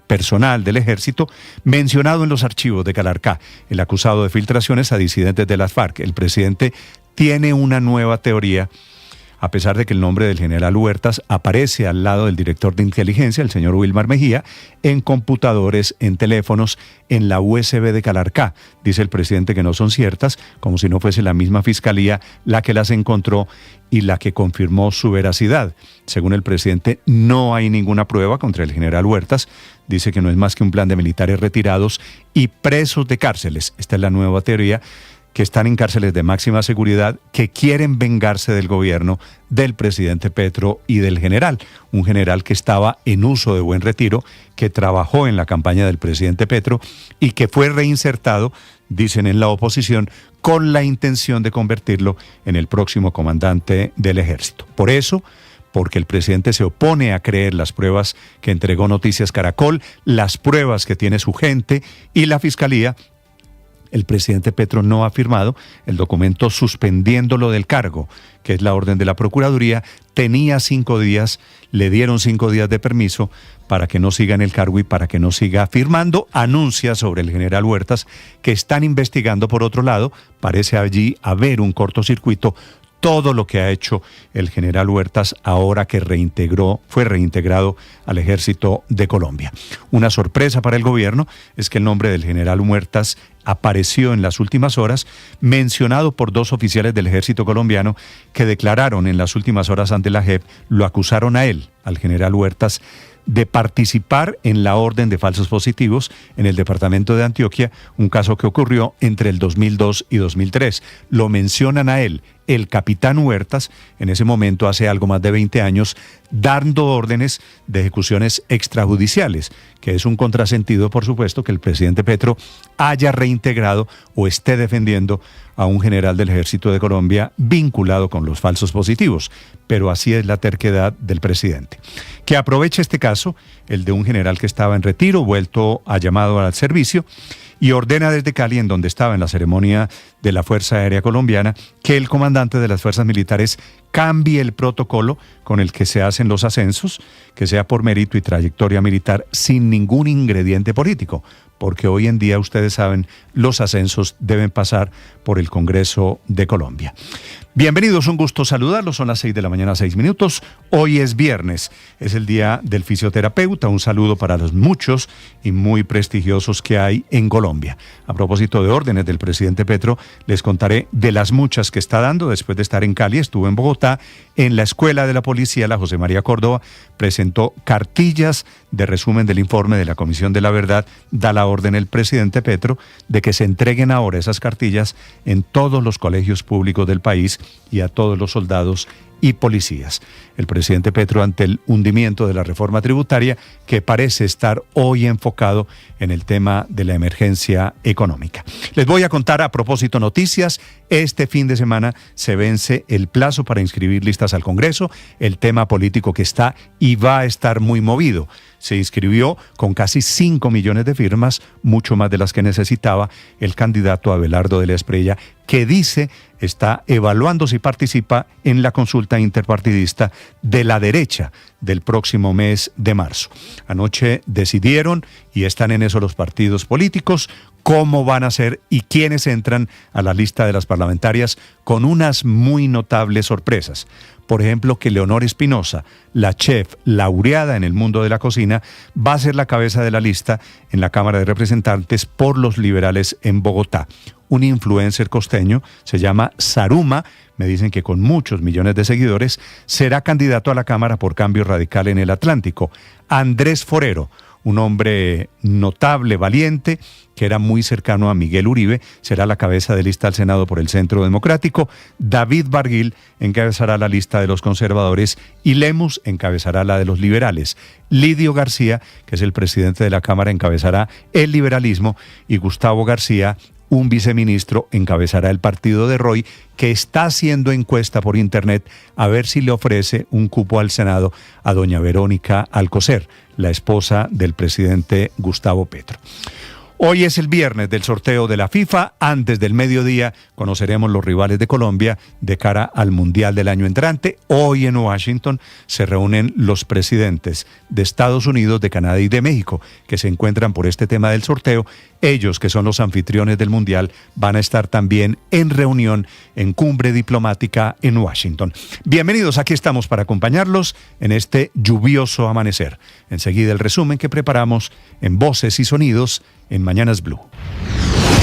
personal del ejército, mencionado en los archivos de Calarcá, el acusado de filtraciones a disidentes de las FARC. El presidente tiene una nueva teoría, a pesar de que el nombre del general Huertas aparece al lado del director de inteligencia, el señor Wilmar Mejía, en computadores, en teléfonos, en la USB de Calarcá. Dice el presidente que no son ciertas, como si no fuese la misma fiscalía la que las encontró y la que confirmó su veracidad. Según el presidente, no hay ninguna prueba contra el general Huertas. Dice que no es más que un plan de militares retirados y presos de cárceles. Esta es la nueva teoría que están en cárceles de máxima seguridad, que quieren vengarse del gobierno del presidente Petro y del general, un general que estaba en uso de buen retiro, que trabajó en la campaña del presidente Petro y que fue reinsertado, dicen en la oposición, con la intención de convertirlo en el próximo comandante del ejército. Por eso, porque el presidente se opone a creer las pruebas que entregó Noticias Caracol, las pruebas que tiene su gente y la Fiscalía, el presidente Petro no ha firmado el documento suspendiéndolo del cargo, que es la orden de la Procuraduría. Tenía 5 días, le dieron 5 días de permiso para que no siga en el cargo y para que no siga firmando. Anuncia sobre el general Huertas que están investigando por otro lado. Parece allí haber un cortocircuito. Todo lo que ha hecho el general Huertas ahora que fue reintegrado al ejército de Colombia. Una sorpresa para el gobierno es que el nombre del general Huertas apareció en las últimas horas, mencionado por 2 oficiales del ejército colombiano que declararon en las últimas horas ante la JEP, lo acusaron a él, al general Huertas, de participar en la orden de falsos positivos en el departamento de Antioquia, un caso que ocurrió entre el 2002 y 2003. Lo mencionan a él, el capitán Huertas, en ese momento hace algo más de 20 años, dando órdenes de ejecuciones extrajudiciales, que es un contrasentido, por supuesto, que el presidente Petro haya reintegrado o esté defendiendo a un general del Ejército de Colombia vinculado con los falsos positivos. Pero así es la terquedad del presidente. Que aproveche este caso, el de un general que estaba en retiro, vuelto a llamado al servicio, y ordena desde Cali, en donde estaba en la ceremonia de la Fuerza Aérea Colombiana, que el comandante de las fuerzas militares cambie el protocolo con el que se hacen los ascensos, que sea por mérito y trayectoria militar, sin ningún ingrediente político, porque hoy en día, ustedes saben, los ascensos deben pasar por el Congreso de Colombia. Bienvenidos, un gusto saludarlos, son las 6 de la mañana, 6 minutos. Hoy es viernes, es el día del fisioterapeuta. Un saludo para los muchos y muy prestigiosos que hay en Colombia. A propósito de órdenes del presidente Petro, les contaré de las muchas que está dando. Después de estar en Cali, estuvo en Bogotá, en la Escuela de la Policía, la José María Córdoba, presentó cartillas de resumen del informe de la Comisión de la Verdad. Da la orden el presidente Petro de que se entreguen ahora esas cartillas en todos los colegios públicos del país y a todos los soldados y policías. El presidente Petro, ante el hundimiento de la reforma tributaria, que parece estar hoy enfocado en el tema de la emergencia económica. Les voy a contar a propósito noticias. Este fin de semana se vence el plazo para inscribir listas al Congreso, el tema político que está y va a estar muy movido. Se inscribió con casi 5 millones de firmas, mucho más de las que necesitaba el candidato Abelardo de la Espriella, que dice está evaluando si participa en la consulta interpartidista de la derecha del próximo mes de marzo. Anoche decidieron, y están en eso los partidos políticos, cómo van a ser y quiénes entran a la lista de las parlamentarias, con unas muy notables sorpresas. Por ejemplo, que Leonor Espinosa, la chef laureada en el mundo de la cocina, va a ser la cabeza de la lista en la Cámara de Representantes por los liberales en Bogotá. Un influencer costeño, se llama Saruma, me dicen que con muchos millones de seguidores, será candidato a la Cámara por Cambio Radical en el Atlántico. Andrés Forero, un hombre notable, valiente, que era muy cercano a Miguel Uribe, será la cabeza de lista al Senado por el Centro Democrático. David Barguil encabezará la lista de los conservadores y Lemus encabezará la de los liberales. Lidio García, que es el presidente de la Cámara, encabezará el liberalismo, y Gustavo García, un viceministro, encabezará el partido de Roy, que está haciendo encuesta por internet a ver si le ofrece un cupo al Senado a doña Verónica Alcocer, la esposa del presidente Gustavo Petro. Hoy es el viernes del sorteo de la FIFA. Antes del mediodía conoceremos los rivales de Colombia de cara al Mundial del año entrante. Hoy en Washington se reúnen los presidentes de Estados Unidos, de Canadá y de México, que se encuentran por este tema del sorteo. Ellos, que son los anfitriones del Mundial, van a estar también en reunión en cumbre diplomática en Washington. Bienvenidos, aquí estamos para acompañarlos en este lluvioso amanecer. Enseguida el resumen que preparamos en Voces y Sonidos en Mañanas Blue.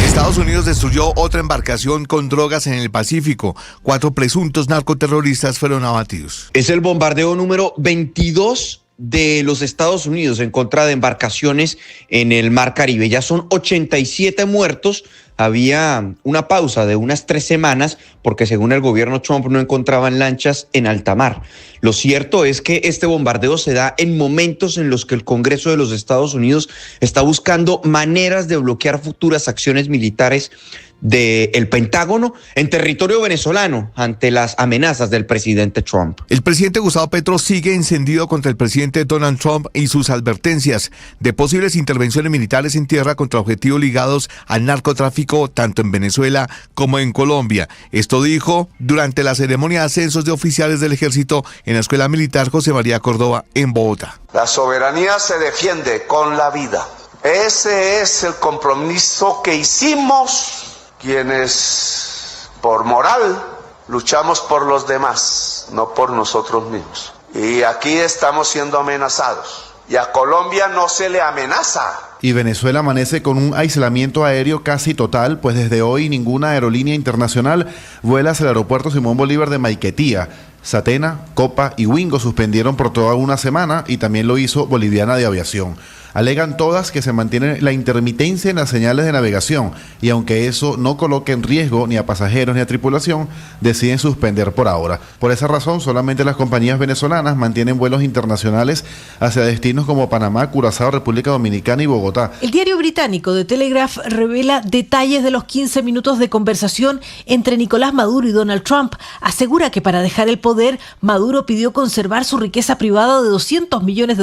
Estados Unidos destruyó otra embarcación con drogas en el Pacífico. 4 presuntos narcoterroristas fueron abatidos. Es el bombardeo número 22 de los Estados Unidos en contra de embarcaciones en el Mar Caribe. Ya son 87 muertos había una pausa de unas 3 semanas porque según el gobierno Trump no encontraban lanchas en alta mar. Lo cierto es que este bombardeo se da en momentos en los que el Congreso de los Estados Unidos está buscando maneras de bloquear futuras acciones militares del Pentágono en territorio venezolano ante las amenazas del presidente Trump. El presidente Gustavo Petro sigue encendido contra el presidente Donald Trump y sus advertencias de posibles intervenciones militares en tierra contra objetivos ligados al narcotráfico tanto en Venezuela como en Colombia. Esto dijo durante la ceremonia de ascensos de oficiales del ejército en la Escuela Militar José María Córdoba en Bogotá. La soberanía se defiende con la vida. Ese es el compromiso que hicimos quienes por moral luchamos por los demás, no por nosotros mismos. Y aquí estamos siendo amenazados. Y a Colombia no se le amenaza. Y Venezuela amanece con un aislamiento aéreo casi total, pues desde hoy ninguna aerolínea internacional vuela hacia el aeropuerto Simón Bolívar de Maiquetía. Satena, Copa y Wingo suspendieron por toda una semana y también lo hizo Boliviana de Aviación. Alegan todas que se mantiene la intermitencia en las señales de navegación y aunque eso no coloque en riesgo ni a pasajeros ni a tripulación, deciden suspender por ahora. Por esa razón, solamente las compañías venezolanas mantienen vuelos internacionales hacia destinos como Panamá, Curazao, República Dominicana y Bogotá. El diario británico The Telegraph revela detalles de los 15 minutos de conversación entre Nicolás Maduro y Donald Trump. Asegura que para dejar el poder, Maduro pidió conservar su riqueza privada de $200 millones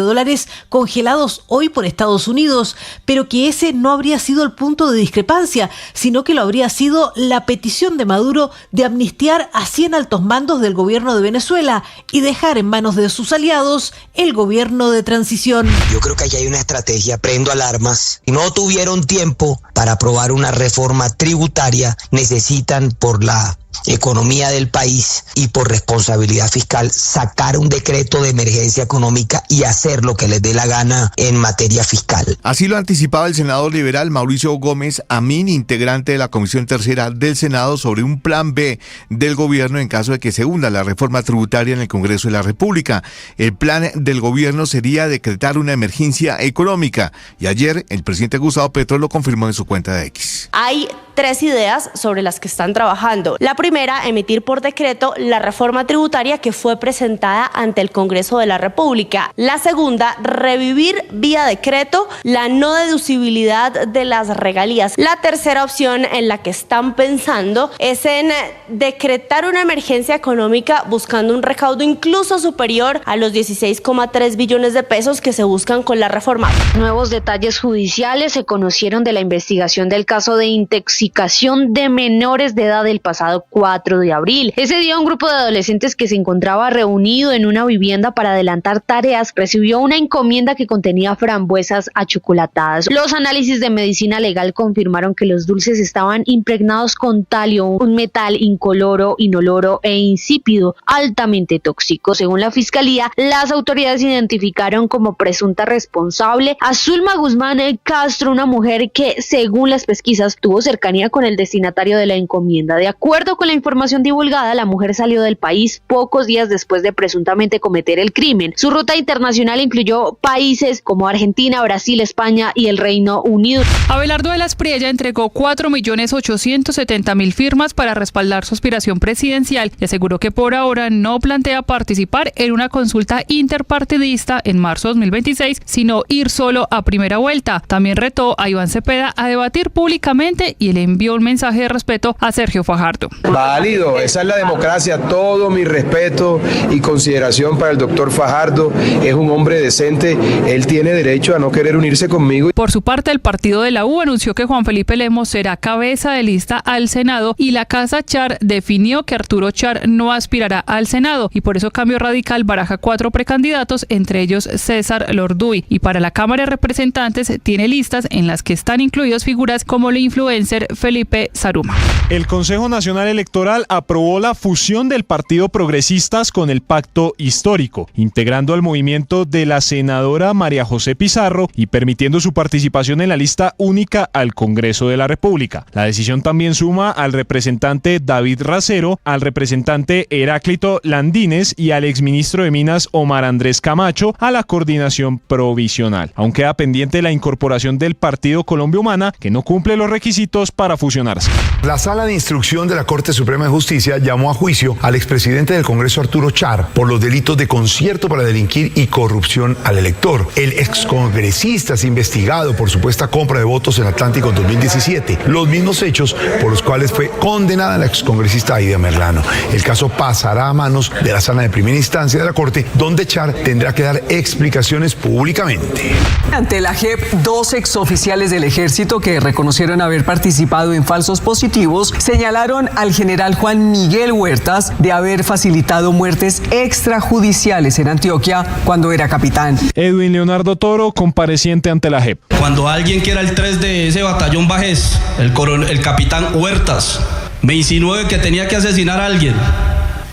congelados hoy por Estados Unidos, pero que ese no habría sido el punto de discrepancia, sino que lo habría sido la petición de Maduro de amnistiar a 100 altos mandos del gobierno de Venezuela y dejar en manos de sus aliados el gobierno de transición. Yo creo que allí hay una estrategia, prendo alarmas. Si no tuvieron tiempo para aprobar una reforma tributaria, necesitan por la economía del país y por responsabilidad fiscal sacar un decreto de emergencia económica y hacer lo que les dé la gana en materia fiscal. Así lo anticipaba el senador liberal Mauricio Gómez Amín, integrante de la Comisión Tercera del Senado, sobre un plan B del gobierno en caso de que se hunda la reforma tributaria en el Congreso de la República. El plan del gobierno sería decretar una emergencia económica y ayer el presidente Gustavo Petro lo confirmó en su cuenta de X. Hay 3 ideas sobre las que están trabajando. La primera, emitir por decreto la reforma tributaria que fue presentada ante el Congreso de la República. La segunda, revivir vía decreto la no deducibilidad de las regalías. La tercera opción en la que están pensando es en decretar una emergencia económica buscando un recaudo incluso superior a los 16,3 billones de pesos que se buscan con la reforma. Nuevos detalles judiciales se conocieron de la investigación del caso de intoxicación de menores de edad el pasado 4 de abril. Ese día un grupo de adolescentes que se encontraba reunido en una vivienda para adelantar tareas recibió una encomienda que contenía frambuesas achocolatadas. Los análisis de medicina legal confirmaron que los dulces estaban impregnados con talio, un metal incoloro, inoloro e insípido, altamente tóxico. Según la fiscalía, las autoridades identificaron como presunta responsable a Zulma Guzmán Castro, una mujer que, según las pesquisas, tuvo cercanía con el destinatario de la encomienda. De acuerdo con la información divulgada, la mujer salió del país pocos días después de presuntamente cometer el crimen. Su ruta internacional incluyó países como Argentina, Brasil, España y el Reino Unido. Abelardo de la Espriella entregó 4.870.000 firmas para respaldar su aspiración presidencial y aseguró que por ahora no plantea participar en una consulta interpartidista en marzo de 2026, sino ir solo a primera vuelta. También retó a Iván Cepeda a debatir públicamente y le envió un mensaje de respeto a Sergio Fajardo. Válido, esa es la democracia, todo mi respeto y consideración para el doctor Fajardo, es un hombre decente, él tiene derecho a no querer unirse conmigo. Por su parte, el partido de la U anunció que Juan Felipe Lemos será cabeza de lista al Senado y la Casa Char definió que Arturo Char no aspirará al Senado y por eso Cambio Radical baraja 4 precandidatos, entre ellos César Lorduy, y para la Cámara de Representantes tiene listas en las que están incluidos figuras como el influencer Felipe Saruma. El Consejo Nacional Electoral aprobó la fusión del Partido Progresistas con el Pacto Histórico, integrando al movimiento de la senadora María José Pizarro y permitiendo su participación en la lista única al Congreso de la República. La decisión también suma al representante David Racero, al representante Heráclito Landines y al exministro de Minas Omar Andrés Camacho a la coordinación provisional. Aún queda pendiente la incorporación del Partido Colombia Humana, que no cumple los requisitos para para fusionarse. La Sala de Instrucción de la Corte Suprema de Justicia llamó a juicio al expresidente del Congreso Arturo Char por los delitos de concierto para delinquir y corrupción al elector. El excongresista es investigado por supuesta compra de votos en Atlántico en 2017, los mismos hechos por los cuales fue condenada la excongresista Aida Merlano. El caso pasará a manos de la Sala de Primera Instancia de la Corte, donde Char tendrá que dar explicaciones públicamente. Ante la JEP, 2 exoficiales del ejército que reconocieron haber participado en falsos positivos señalaron al general Juan Miguel Huertas de haber facilitado muertes extrajudiciales en Antioquia cuando era capitán. Edwin Leonardo Toro, compareciente ante la JEP. Cuando alguien que era el 3 de ese batallón Bajés, el capitán Huertas, me insinuó que tenía que asesinar a alguien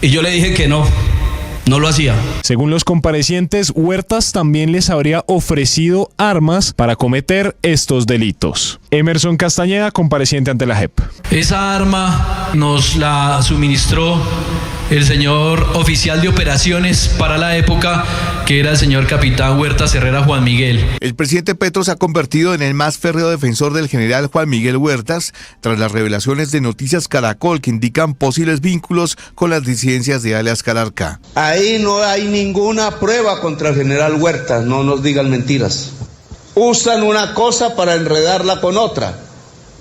y yo le dije que no lo hacía. Según los comparecientes, Huertas también les habría ofrecido armas para cometer estos delitos. Emerson Castañeda, compareciente ante la JEP. Esa arma nos la suministró el señor oficial de operaciones para la época, que era el señor capitán Huertas Herrera Juan Miguel. El presidente Petro se ha convertido en el más férreo defensor del general Juan Miguel Huertas tras las revelaciones de Noticias Caracol que indican posibles vínculos con las disidencias de alias Calarcá. Ahí no hay ninguna prueba contra el general Huertas, no nos digan mentiras. Usan una cosa para enredarla con otra.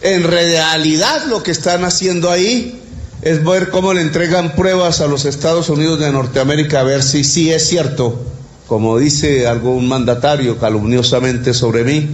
En realidad lo que están haciendo ahí es ver cómo le entregan pruebas a los Estados Unidos de Norteamérica a ver si sí es cierto, como dice algún mandatario calumniosamente sobre mí,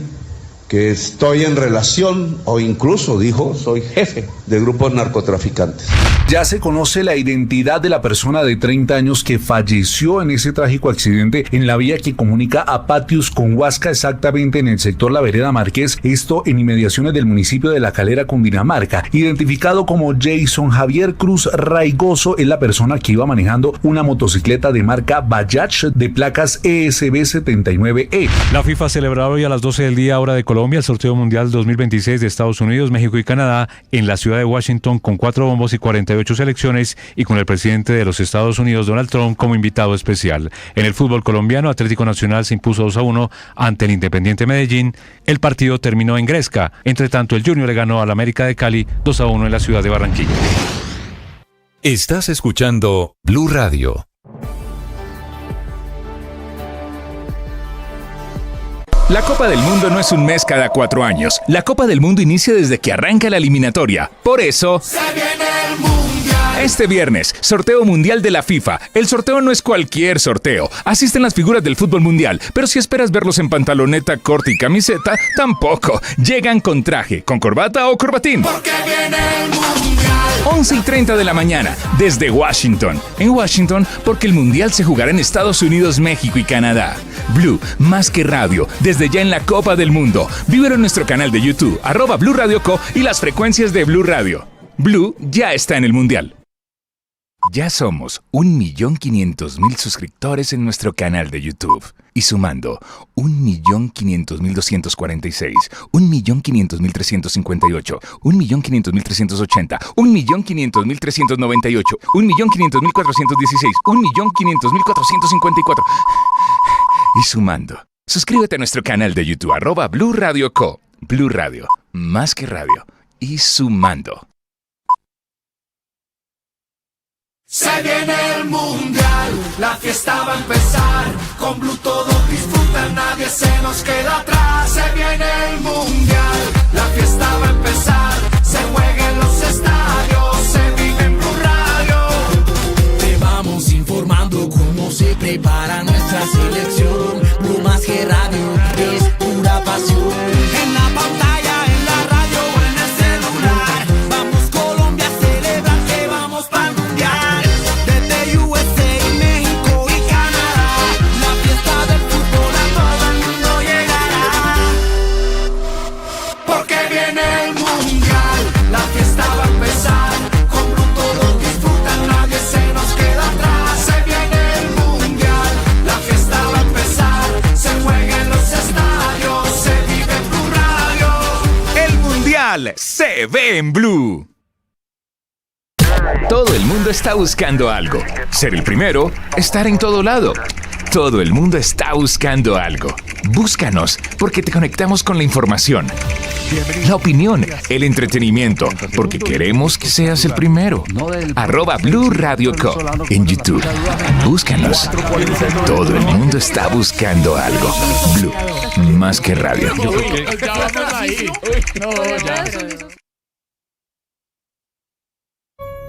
que estoy en relación, o incluso dijo, soy jefe de grupos narcotraficantes. Ya se conoce la identidad de la persona de 30 años que falleció en ese trágico accidente en la vía que comunica a Patios con Huasca, exactamente en el sector La Vereda Márquez, esto en inmediaciones del municipio de La Calera, Cundinamarca. Identificado como Jason Javier Cruz Raigoso, es la persona que iba manejando una motocicleta de marca Bajaj de placas ESB 79E. La FIFA celebraba hoy a las 12 del día, hora de Colombia, el sorteo mundial 2026 de Estados Unidos, México y Canadá en la ciudad de Washington, con 4 bombos y 48 selecciones, y con el presidente de los Estados Unidos, Donald Trump, como invitado especial. En el fútbol colombiano, Atlético Nacional se impuso 2-1 ante el Independiente Medellín. El partido terminó en Gresca. Entre tanto, el Junior le ganó al América de Cali 2-1 en la ciudad de Barranquilla. Estás escuchando Blue Radio. La Copa del Mundo no es un mes cada 4 años. La Copa del Mundo inicia desde que arranca la eliminatoria. Por eso, Se viene el mundial. este viernes, sorteo mundial de la FIFA. El sorteo no es cualquier sorteo. Asisten las figuras del fútbol mundial, pero si esperas verlos en pantaloneta corta y camiseta, tampoco. Llegan con traje, con corbata o corbatín. Porque viene el mundial. 11:30 de la mañana, desde Washington. En Washington, porque el mundial se jugará en Estados Unidos, México y Canadá. Blue, más que radio, desde ya en la Copa del Mundo. Vívelo en nuestro canal de YouTube, @Blue Radio Co, y las frecuencias de Blue Radio. Blue ya está en el mundial. Ya somos 1.500.000 suscriptores en nuestro canal de YouTube. Y sumando, 1.500.246, 1.500.358, 1.500.380, 1.500.398, 1.500.416, 1.500.454. Y sumando. Suscríbete a nuestro canal de YouTube, @Blue Radio Co. Blue Radio, más que radio. Y sumando. Se viene el mundial, la fiesta va a empezar. Con Blue todos disfrutan, nadie se nos queda atrás. Se viene el mundial, la fiesta va a empezar. Se juega en los estadios, se vive en Blue Radio. Te vamos informando cómo se prepara nuestra selección. Blue más que radio, es pura pasión. En la pantalla, en la radio o en el celular. Vamos Colombia a celebrar que vamos para el mundial. Desde USA, México y Canadá. La fiesta del fútbol a todo el mundo llegará. Porque viene el mundial, la fiesta va a empezar. Con Blue todos disfrutan, nadie se nos queda atrás. Se viene el mundial, la fiesta va a empezar. Se juega en los estadios, se vive en Blue Radio. El mundial se ve en Blue. Todo el mundo está buscando algo. Ser el primero, estar en todo lado. Todo el mundo está buscando algo. Búscanos, porque te conectamos con la información. La opinión, el entretenimiento, porque queremos que seas el primero. @Blue Radio Co. en YouTube. Búscanos. Todo el mundo está buscando algo. Blue, más que radio.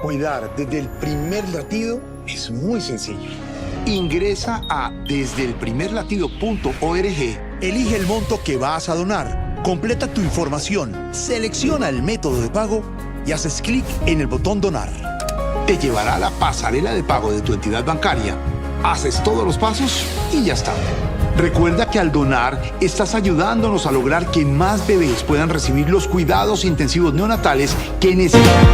Cuidar desde el primer latido es muy sencillo. Ingresa a desdeelprimerlatido.org, elige el monto que vas a donar, completa tu información, selecciona el método de pago y haces clic en el botón donar. Te llevará a la pasarela de pago de tu entidad bancaria, haces todos los pasos y ya está. Recuerda que al donar estás ayudándonos a lograr que más bebés puedan recibir los cuidados intensivos neonatales que necesitan.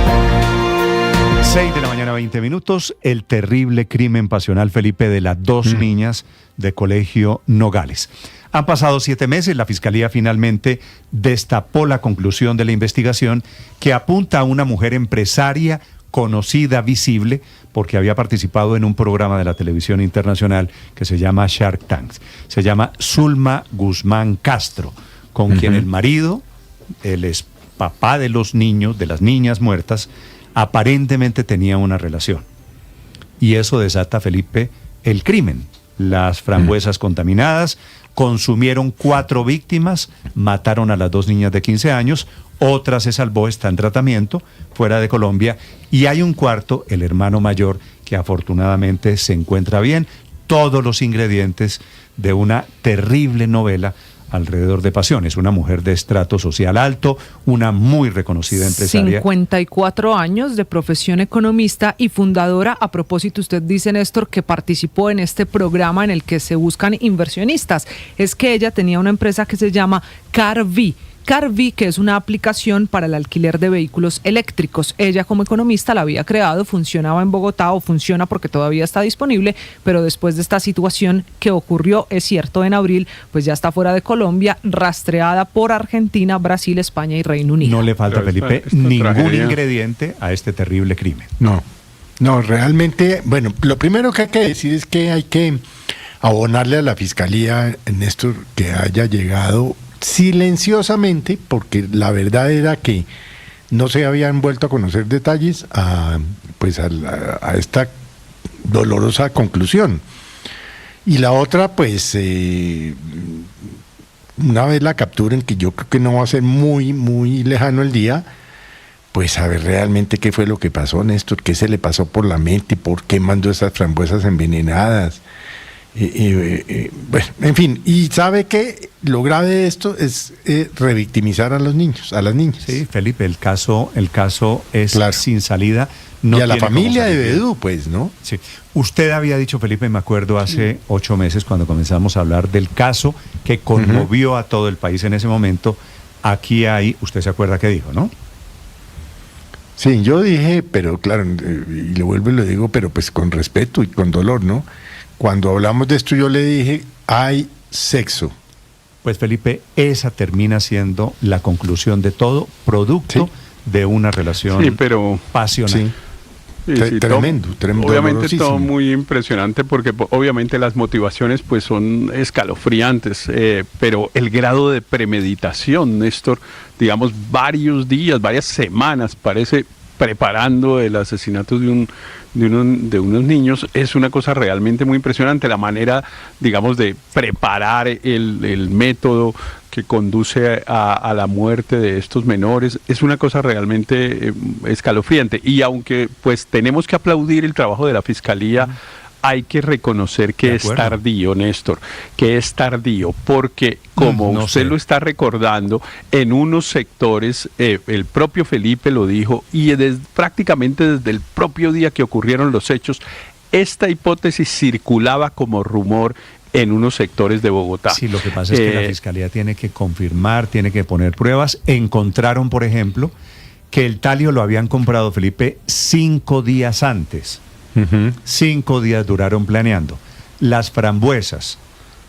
6 de la mañana, 20 minutos. El terrible crimen pasional, Felipe, de las dos niñas de Colegio Nogales. Han pasado 7 meses, la Fiscalía finalmente destapó la conclusión de la investigación que apunta a una mujer empresaria conocida, visible, porque había participado en un programa de la televisión internacional que se llama Shark Tank. Se llama Zulma Guzmán Castro, con quien el marido, el ex papá de los niños, de las niñas muertas, aparentemente tenía una relación. Y eso desata, Felipe, el crimen. Las frambuesas contaminadas consumieron 4 víctimas, mataron a las 2 niñas de 15 años, otra se salvó, está en tratamiento fuera de Colombia, y hay un cuarto, el hermano mayor, que afortunadamente se encuentra bien. Todos los ingredientes de una terrible novela alrededor de pasiones. Una mujer de estrato social alto, una muy reconocida empresaria. 54 años, de profesión economista y fundadora. A propósito, usted dice, Néstor, que participó en este programa en el que se buscan inversionistas. Es que ella tenía una empresa que se llama CarV, que es una aplicación para el alquiler de vehículos eléctricos. Ella, como economista, la había creado, funcionaba en Bogotá, o funciona porque todavía está disponible, pero después de esta situación que ocurrió, es cierto, en abril, pues ya está fuera de Colombia, rastreada por Argentina, Brasil, España y Reino Unido. No le falta, Felipe, ningún ingrediente a este terrible crimen. No, realmente, bueno, lo primero que hay que decir es que hay que abonarle a la Fiscalía, Néstor, que haya llegado silenciosamente, porque la verdad era que no se habían vuelto a conocer detalles a esta dolorosa conclusión. Y la otra, pues, una vez la capturen, que yo creo que no va a ser muy, muy lejano el día, pues saber realmente qué fue lo que pasó, Néstor, qué se le pasó por la mente, por qué mandó esas frambuesas envenenadas. Bueno, en fin, y sabe que lo grave de esto es revictimizar a los niños, a las niñas. Sí, Felipe, el caso es sin salida. No, y a la familia de Bedú, pues, ¿no? Sí. Usted había dicho, Felipe, me acuerdo hace 8 meses cuando comenzamos a hablar del caso que conmovió a todo el país en ese momento. Aquí hay, usted se acuerda que dijo, ¿no? Sí, yo dije, pero claro, y le vuelvo y lo digo, pero pues con respeto y con dolor, ¿no? Cuando hablamos de esto yo le dije, hay sexo. Pues Felipe, esa termina siendo la conclusión de todo, producto de una relación pasional. Tremendo. Obviamente todo muy impresionante, porque obviamente las motivaciones pues son escalofriantes, pero el grado de premeditación, Néstor, digamos varios días, varias semanas, parece, preparando el asesinato de unos niños, es una cosa realmente muy impresionante. La manera, digamos, de preparar el método que conduce a la muerte de estos menores es una cosa realmente escalofriante. Y aunque pues tenemos que aplaudir el trabajo de la Fiscalía, hay que reconocer que es tardío, Néstor, que es tardío, porque como usted lo está recordando, en unos sectores, el propio Felipe lo dijo, y prácticamente desde el propio día que ocurrieron los hechos, esta hipótesis circulaba como rumor en unos sectores de Bogotá. Sí, lo que pasa es que la Fiscalía tiene que confirmar, tiene que poner pruebas. Encontraron, por ejemplo, que el talio lo habían comprado, Felipe, 5 días antes. 5 días duraron planeando. Las frambuesas,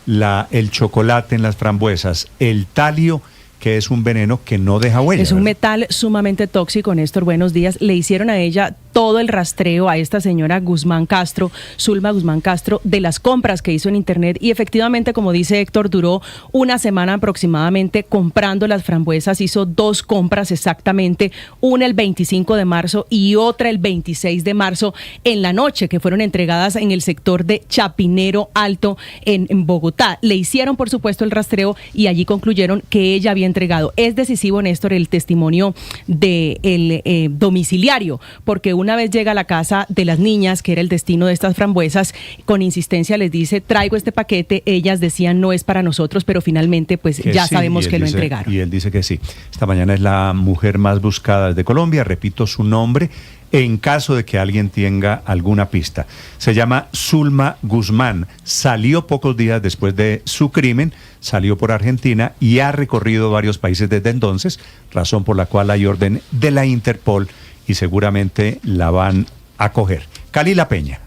el chocolate en las frambuesas, el talio, que es un veneno que no deja huella. Es un metal sumamente tóxico, Néstor, buenos días. Le hicieron a ella todo el rastreo a esta señora Guzmán Castro, Zulma Guzmán Castro, de las compras que hizo en internet, y efectivamente, como dice Héctor, duró una semana aproximadamente comprando las frambuesas. Hizo 2 compras exactamente, una el 25 de marzo y otra el 26 de marzo en la noche, que fueron entregadas en el sector de Chapinero Alto en Bogotá. Le hicieron, por supuesto, el rastreo y allí concluyeron que ella había entregado. Es decisivo, Néstor, el testimonio del domiciliario, porque una vez llega a la casa de las niñas, que era el destino de estas frambuesas, con insistencia les dice, traigo este paquete. Ellas decían, no es para nosotros, pero finalmente pues que ya sí, sabemos que lo entregaron. Y él dice que sí. Esta mañana es la mujer más buscada de Colombia, repito su nombre, en caso de que alguien tenga alguna pista. Se llama Zulma Guzmán, salió pocos días después de su crimen, salió por Argentina y ha recorrido varios países desde entonces, razón por la cual hay orden de la Interpol y seguramente la van a coger. Kalila Peña.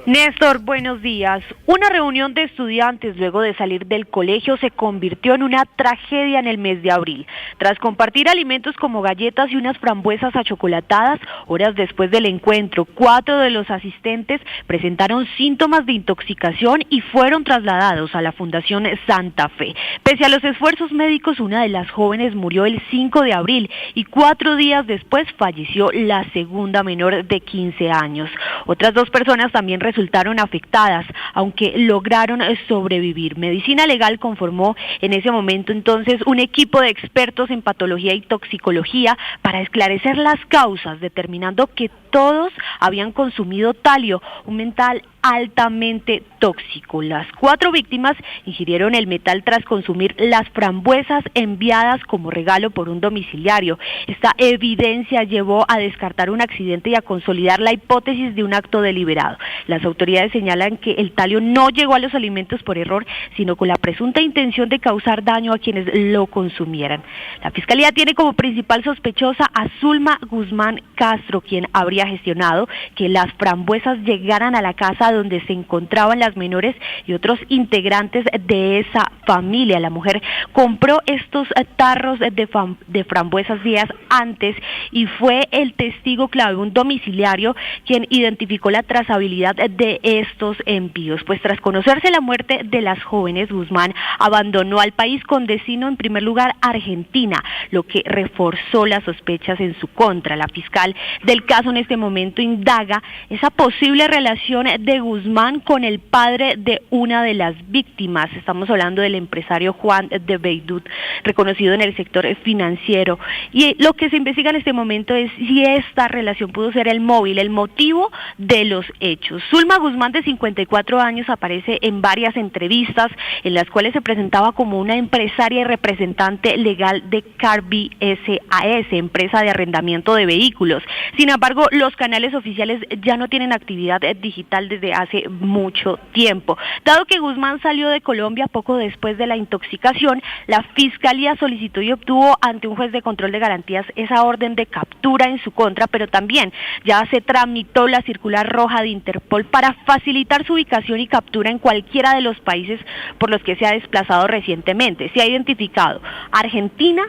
Néstor, buenos días. Una reunión de estudiantes luego de salir del colegio se convirtió en una tragedia en el mes de abril. Tras compartir alimentos como galletas y unas frambuesas achocolatadas, horas después del encuentro, 4 de los asistentes presentaron síntomas de intoxicación y fueron trasladados a la Fundación Santa Fe. Pese a los esfuerzos médicos, una de las jóvenes murió el 5 de abril y 4 días después falleció la segunda menor de 15 años. Otras 2 personas también resultaron afectadas, aunque lograron sobrevivir. Medicina Legal conformó en ese momento entonces un equipo de expertos en patología y toxicología para esclarecer las causas, determinando que todos habían consumido talio, un metal altamente tóxico. Las 4 víctimas ingirieron el metal tras consumir las frambuesas enviadas como regalo por un domiciliario. Esta evidencia llevó a descartar un accidente y a consolidar la hipótesis de un acto deliberado. Las autoridades señalan que el talio no llegó a los alimentos por error, sino con la presunta intención de causar daño a quienes lo consumieran. La Fiscalía tiene como principal sospechosa a Zulma Guzmán Castro, quien habría gestionado que las frambuesas llegaran a la casa donde se encontraban las menores y otros integrantes de esa familia. La mujer compró estos tarros de frambuesas días antes y fue el testigo clave, un domiciliario, quien identificó la trazabilidad de estos envíos. Pues tras conocerse la muerte de las jóvenes, Guzmán abandonó al país con destino en primer lugar a Argentina, lo que reforzó las sospechas en su contra. La fiscal del caso en este momento indaga esa posible relación de Guzmán con el padre de una de las víctimas. Estamos hablando del empresario Juan de Beidut, reconocido en el sector financiero. Y lo que se investiga en este momento es si esta relación pudo ser el móvil, el motivo de los hechos. Zulma Guzmán, de 54 años, aparece en varias entrevistas en las cuales se presentaba como una empresaria y representante legal de Carby SAS, empresa de arrendamiento de vehículos. Sin embargo, los canales oficiales ya no tienen actividad digital desde hace mucho tiempo. Dado que Guzmán salió de Colombia poco después de la intoxicación, la Fiscalía solicitó y obtuvo ante un juez de control de garantías esa orden de captura en su contra, pero también ya se tramitó la circular roja de Interpol para facilitar su ubicación y captura en cualquiera de los países por los que se ha desplazado recientemente. Se ha identificado Argentina,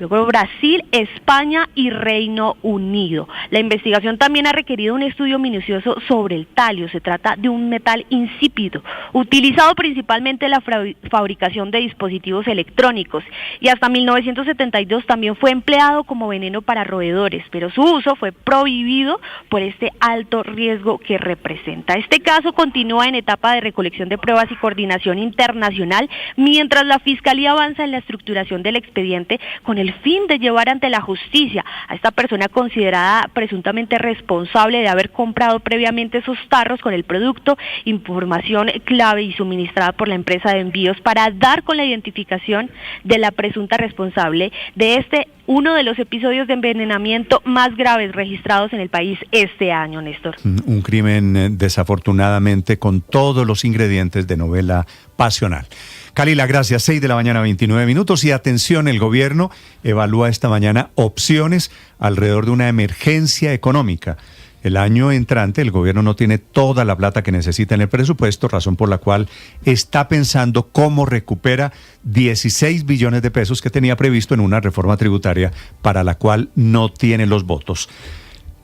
luego Brasil, España y Reino Unido. La investigación también ha requerido un estudio minucioso sobre el talio. Se trata de un metal insípido, utilizado principalmente en la fabricación de dispositivos electrónicos, y hasta 1972 también fue empleado como veneno para roedores, pero su uso fue prohibido por este alto riesgo que representa. Este caso continúa en etapa de recolección de pruebas y coordinación internacional, mientras la Fiscalía avanza en la estructuración del expediente con el fin de llevar ante la justicia a esta persona considerada presuntamente responsable de haber comprado previamente esos tarros con el producto, información clave y suministrada por la empresa de envíos para dar con la identificación de la presunta responsable de uno de los episodios de envenenamiento más graves registrados en el país este año, Néstor. Un crimen desafortunadamente con todos los ingredientes de novela pasional. Kalila, gracias. 6 de la mañana, 29 minutos. Y atención, el gobierno evalúa esta mañana opciones alrededor de una emergencia económica. El año entrante el gobierno no tiene toda la plata que necesita en el presupuesto, razón por la cual está pensando cómo recupera 16 billones de pesos que tenía previsto en una reforma tributaria para la cual no tiene los votos.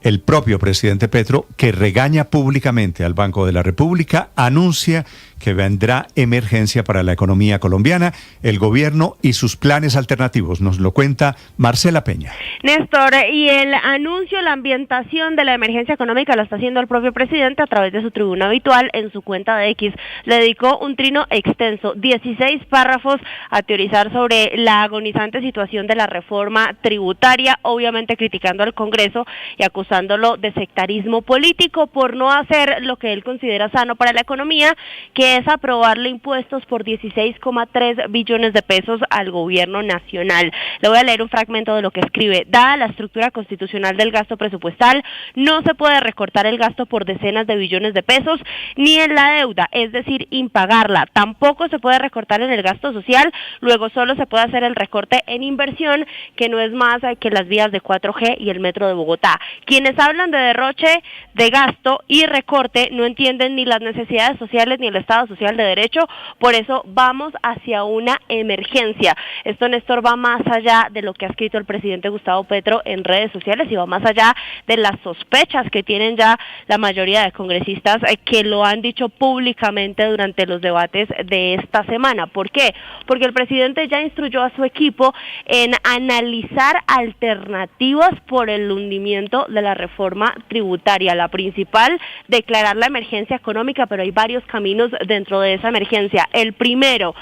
el propio presidente Petro, que regaña públicamente al Banco de la República, anuncia que vendrá emergencia para la economía colombiana, el gobierno y sus planes alternativos. Nos lo cuenta Marcela Peña. Néstor, y el anuncio, la ambientación de la emergencia económica lo está haciendo el propio presidente a través de su tribuna habitual en su cuenta de X. Le dedicó un trino extenso, 16 párrafos a teorizar sobre la agonizante situación de la reforma tributaria, obviamente criticando al Congreso y acusándolo de sectarismo político por no hacer lo que él considera sano para la economía, que es aprobarle impuestos por 16,3 billones de pesos al gobierno nacional. Le voy a leer un fragmento de lo que escribe. Dada la estructura constitucional del gasto presupuestal, no se puede recortar el gasto por decenas de billones de pesos, ni en la deuda, es decir, impagarla. Tampoco se puede recortar en el gasto social, luego solo se puede hacer el recorte en inversión, que no es más que las vías de 4G y el metro de Bogotá. Quienes hablan de derroche de gasto y recorte no entienden ni las necesidades sociales ni el Estado social de derecho, por eso vamos hacia una emergencia. Esto, Néstor, va más allá de lo que ha escrito el presidente Gustavo Petro en redes sociales y va más allá de las sospechas que tienen ya la mayoría de congresistas que lo han dicho públicamente durante los debates de esta semana. ¿Por qué? Porque el presidente ya instruyó a su equipo en analizar alternativas por el hundimiento de la reforma tributaria. La principal, declarar la emergencia económica, pero hay varios caminos dentro de esa emergencia. El primero,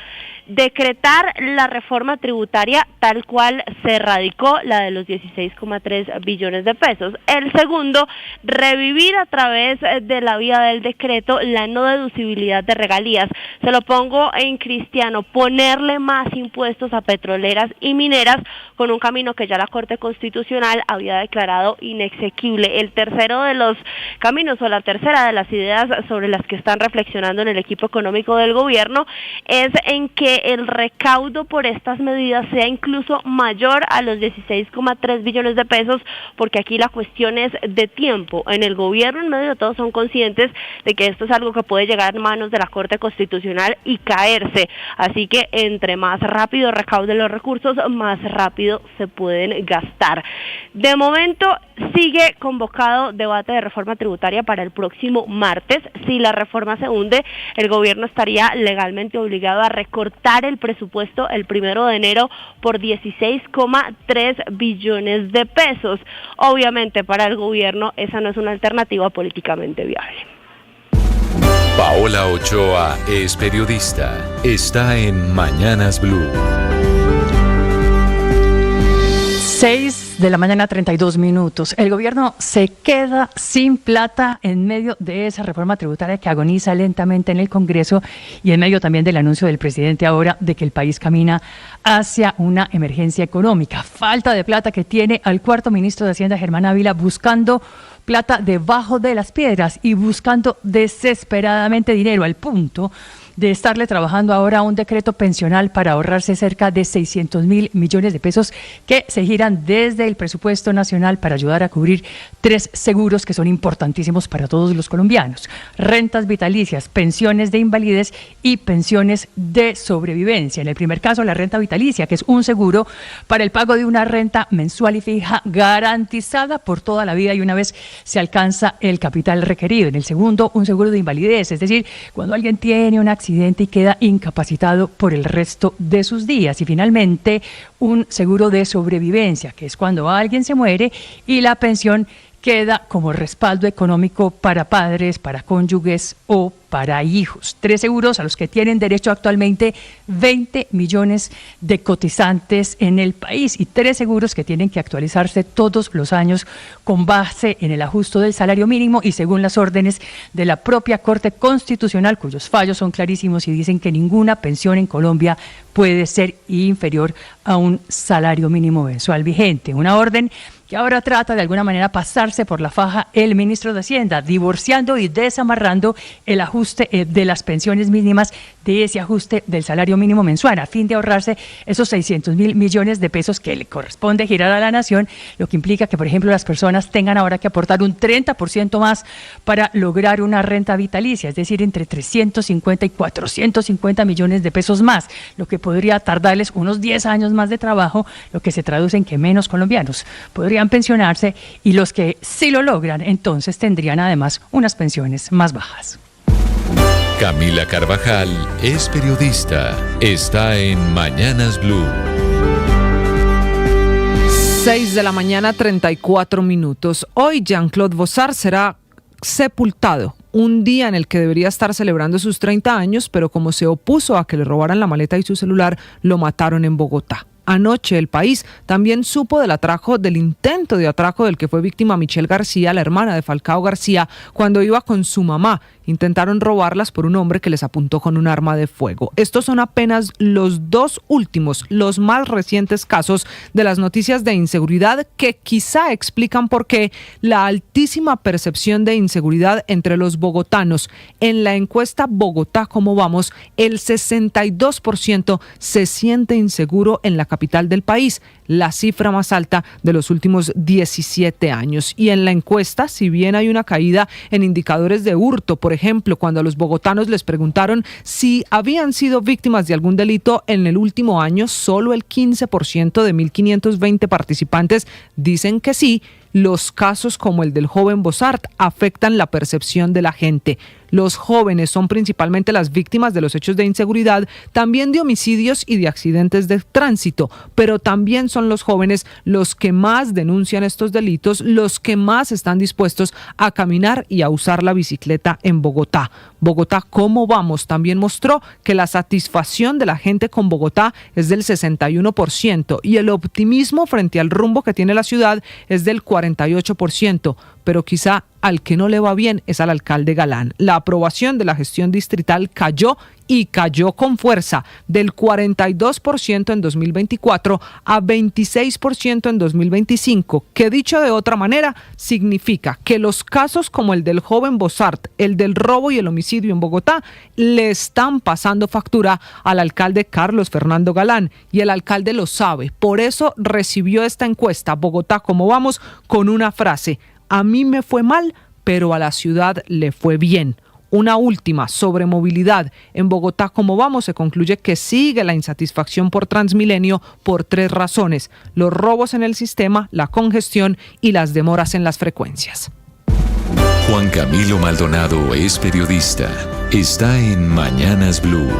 decretar la reforma tributaria tal cual se radicó, la de los 16,3 billones de pesos. El segundo, revivir a través de la vía del decreto la no deducibilidad de regalías. Se lo pongo en cristiano, ponerle más impuestos a petroleras y mineras con un camino que ya la Corte Constitucional había declarado inexequible. El tercero de los caminos, o la tercera de las ideas sobre las que están reflexionando en el equipo económico del gobierno, es en que el recaudo por estas medidas sea incluso mayor a los 16,3 billones de pesos, porque aquí la cuestión es de tiempo. En el gobierno, en medio de todo, son conscientes de que esto es algo que puede llegar en manos de la Corte Constitucional y caerse. Así que entre más rápido recauden los recursos, más rápido se pueden gastar. De momento sigue convocado debate de reforma tributaria para el próximo martes. Si la reforma se hunde, el gobierno estaría legalmente obligado a recortar el presupuesto el 1 de enero por 16,3 billones de pesos. Obviamente para el gobierno esa no es una alternativa políticamente viable. Paola Ochoa es periodista. Está en Mañanas Blue. 6 de la mañana, 32 minutos. El gobierno se queda sin plata en medio de esa reforma tributaria que agoniza lentamente en el Congreso y en medio también del anuncio del presidente ahora de que el país camina hacia una emergencia económica. Falta de plata que tiene al cuarto ministro de Hacienda, Germán Ávila, buscando plata debajo de las piedras y buscando desesperadamente dinero, al punto de estarle trabajando ahora a un decreto pensional para ahorrarse cerca de 600.000 millones de pesos que se giran desde el presupuesto nacional para ayudar a cubrir 3 seguros que son importantísimos para todos los colombianos: rentas vitalicias, pensiones de invalidez y pensiones de sobrevivencia. En el primer caso, la renta vitalicia, que es un seguro para el pago de una renta mensual y fija garantizada por toda la vida y una vez se alcanza el capital requerido. En el segundo, un seguro de invalidez, es decir, cuando alguien tiene un accidente y queda incapacitado por el resto de sus días. Y finalmente, un seguro de sobrevivencia, que es cuando alguien se muere y la pensión queda como respaldo económico para padres, para cónyuges o para hijos. 3 seguros a los que tienen derecho actualmente 20 millones de cotizantes en el país y 3 seguros que tienen que actualizarse todos los años con base en el ajuste del salario mínimo y según las órdenes de la propia Corte Constitucional, cuyos fallos son clarísimos y dicen que ninguna pensión en Colombia puede ser inferior a un salario mínimo mensual vigente. Una orden que ahora trata de alguna manera pasarse por la faja el ministro de Hacienda, divorciando y desamarrando el ajuste ajuste de las pensiones mínimas, de ese ajuste del salario mínimo mensual, a fin de ahorrarse esos 600.000 millones de pesos que le corresponde girar a la nación, lo que implica que, por ejemplo, las personas tengan ahora que aportar un 30% más para lograr una renta vitalicia, es decir, entre 350 y 450 millones de pesos más, lo que podría tardarles unos 10 años más de trabajo, lo que se traduce en que menos colombianos podrían pensionarse, y los que sí lo logran, entonces tendrían además unas pensiones más bajas. Camila Carvajal es periodista. Está en Mañanas Blue. 6 de la mañana, 34 minutos. Hoy Jean-Claude Bossart será sepultado. Un día en el que debería estar celebrando sus 30 años, pero como se opuso a que le robaran la maleta y su celular, lo mataron en Bogotá. Anoche el país también supo del intento de atraco del que fue víctima Michelle García, la hermana de Falcao García, cuando iba con su mamá. Intentaron robarlas por un hombre que les apuntó con un arma de fuego. Estos son apenas los dos últimos, los más recientes casos de las noticias de inseguridad que quizá explican por qué la altísima percepción de inseguridad entre los bogotanos. En la encuesta Bogotá, ¿cómo vamos?, el 62% se siente inseguro en la capital del país, la cifra más alta de los últimos 17 años. Y en la encuesta, si bien hay una caída en indicadores de hurto, por ejemplo, cuando a los bogotanos les preguntaron si habían sido víctimas de algún delito en el último año, solo el 15% de 1.520 participantes dicen que sí. Los casos como el del joven Bossart afectan la percepción de la gente. Los jóvenes son principalmente las víctimas de los hechos de inseguridad, también de homicidios y de accidentes de tránsito, pero también son los jóvenes los que más denuncian estos delitos, los que más están dispuestos a caminar y a usar la bicicleta en Bogotá. Bogotá, ¿cómo vamos?, también mostró que la satisfacción de la gente con Bogotá es del 61% y el optimismo frente al rumbo que tiene la ciudad es del 48%, pero quizá al que no le va bien es al alcalde Galán. La aprobación de la gestión distrital cayó y cayó con fuerza, del 42% en 2024 a 26% en 2025, que dicho de otra manera significa que los casos como el del joven Bossart, el del robo y el homicidio en Bogotá, le están pasando factura al alcalde Carlos Fernando Galán, y el alcalde lo sabe. Por eso recibió esta encuesta Bogotá, ¿cómo vamos?, con una frase: a mí me fue mal, pero a la ciudad le fue bien. Una última sobre movilidad. En Bogotá, ¿cómo vamos?, se concluye que sigue la insatisfacción por Transmilenio por 3 razones: los robos en el sistema, la congestión y las demoras en las frecuencias. Juan Camilo Maldonado es periodista. Está en Mañanas Blue.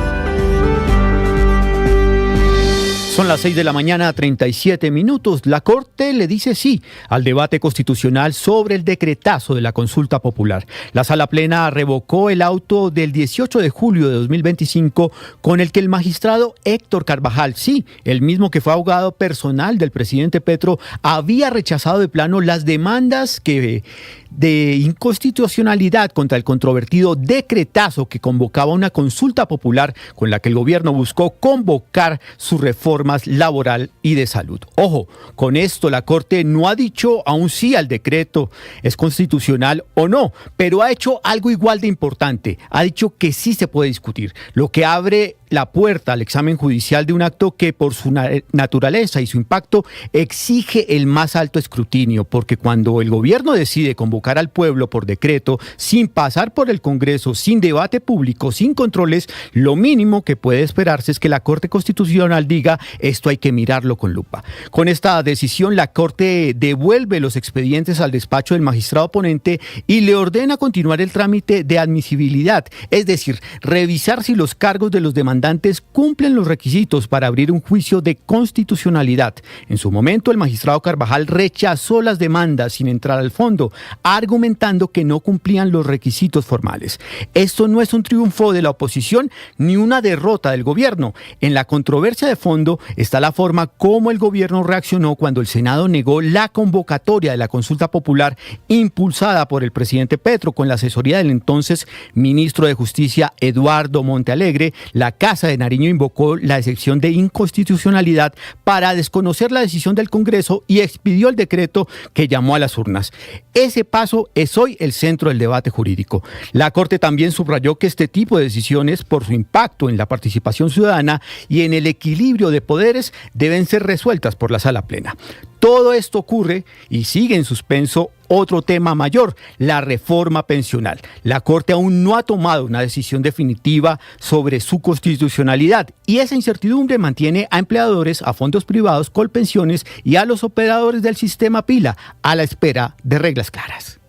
Son las 6 de la mañana, 37 minutos. La Corte le dice sí al debate constitucional sobre el decretazo de la consulta popular. La Sala Plena revocó el auto del 18 de julio de 2025 con el que el magistrado Héctor Carvajal, sí, el mismo que fue abogado personal del presidente Petro, había rechazado de plano las demandas de inconstitucionalidad contra el controvertido decretazo que convocaba una consulta popular con la que el gobierno buscó convocar sus reformas laboral y de salud. Ojo, con esto la Corte no ha dicho aún sí al decreto es constitucional o no, pero ha hecho algo igual de importante. Ha dicho que sí se puede discutir, lo que abre la puerta al examen judicial de un acto que por su naturaleza y su impacto exige el más alto escrutinio, porque cuando el gobierno decide convocar al pueblo por decreto, sin pasar por el Congreso, sin debate público, sin controles, lo mínimo que puede esperarse es que la Corte Constitucional diga: esto hay que mirarlo con lupa. Con esta decisión, la Corte devuelve los expedientes al despacho del magistrado ponente y le ordena continuar el trámite de admisibilidad, es decir, revisar si los cargos de los demandantes cumplen los requisitos para abrir un juicio de constitucionalidad. En su momento, el magistrado Carvajal rechazó las demandas sin entrar al fondo, argumentando que no cumplían los requisitos formales. Esto no es un triunfo de la oposición ni una derrota del gobierno. En la controversia de fondo, está la forma como el gobierno reaccionó cuando el Senado negó la convocatoria de la consulta popular impulsada por el presidente Petro con la asesoría del entonces ministro de Justicia Eduardo Montealegre. La Casa de Nariño invocó la excepción de inconstitucionalidad para desconocer la decisión del Congreso y expidió el decreto que llamó a las urnas. Ese paso es hoy el centro del debate jurídico. La Corte también subrayó que este tipo de decisiones, por su impacto en la participación ciudadana y en el equilibrio de poderes, deben ser resueltas por la sala plena. Todo esto ocurre y sigue en suspenso otro tema mayor, la reforma pensional. La Corte aún no ha tomado una decisión definitiva sobre su constitucionalidad y esa incertidumbre mantiene a empleadores, a fondos privados, Colpensiones y a los operadores del sistema pila a la espera de reglas claras.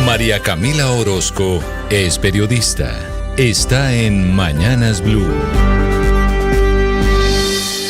María Camila Orozco es periodista. Está en Mañanas Blue.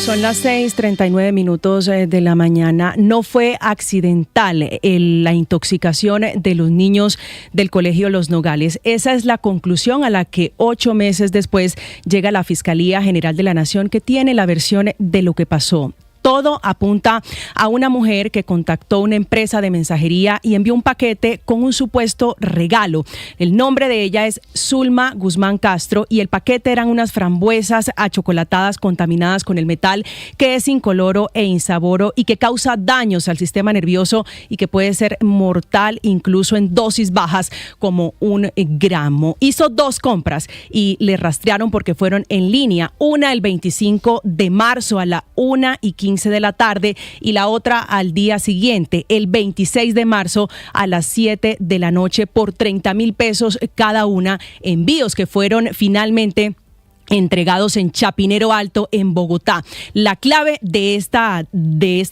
Son las 6:39 de la mañana. No fue accidental la intoxicación de los niños del Colegio Los Nogales. Esa es la conclusión a la que 8 meses después llega la Fiscalía General de la Nación, que tiene la versión de lo que pasó. Todo apunta a una mujer que contactó una empresa de mensajería y envió un paquete con un supuesto regalo. El nombre de ella es Zulma Guzmán Castro y el paquete eran unas frambuesas achocolatadas contaminadas con el metal que es incoloro e insaboro y que causa daños al sistema nervioso y que puede ser mortal incluso en dosis bajas como 1 gramo. Hizo 2 compras y le rastrearon porque fueron en línea. Una el 25 de marzo a la 1:15 de la tarde y la otra al día siguiente, el 26 de marzo a las 7 de la noche por 30,000 pesos cada una. Envíos que fueron finalmente entregados en Chapinero Alto, en Bogotá. La clave de esta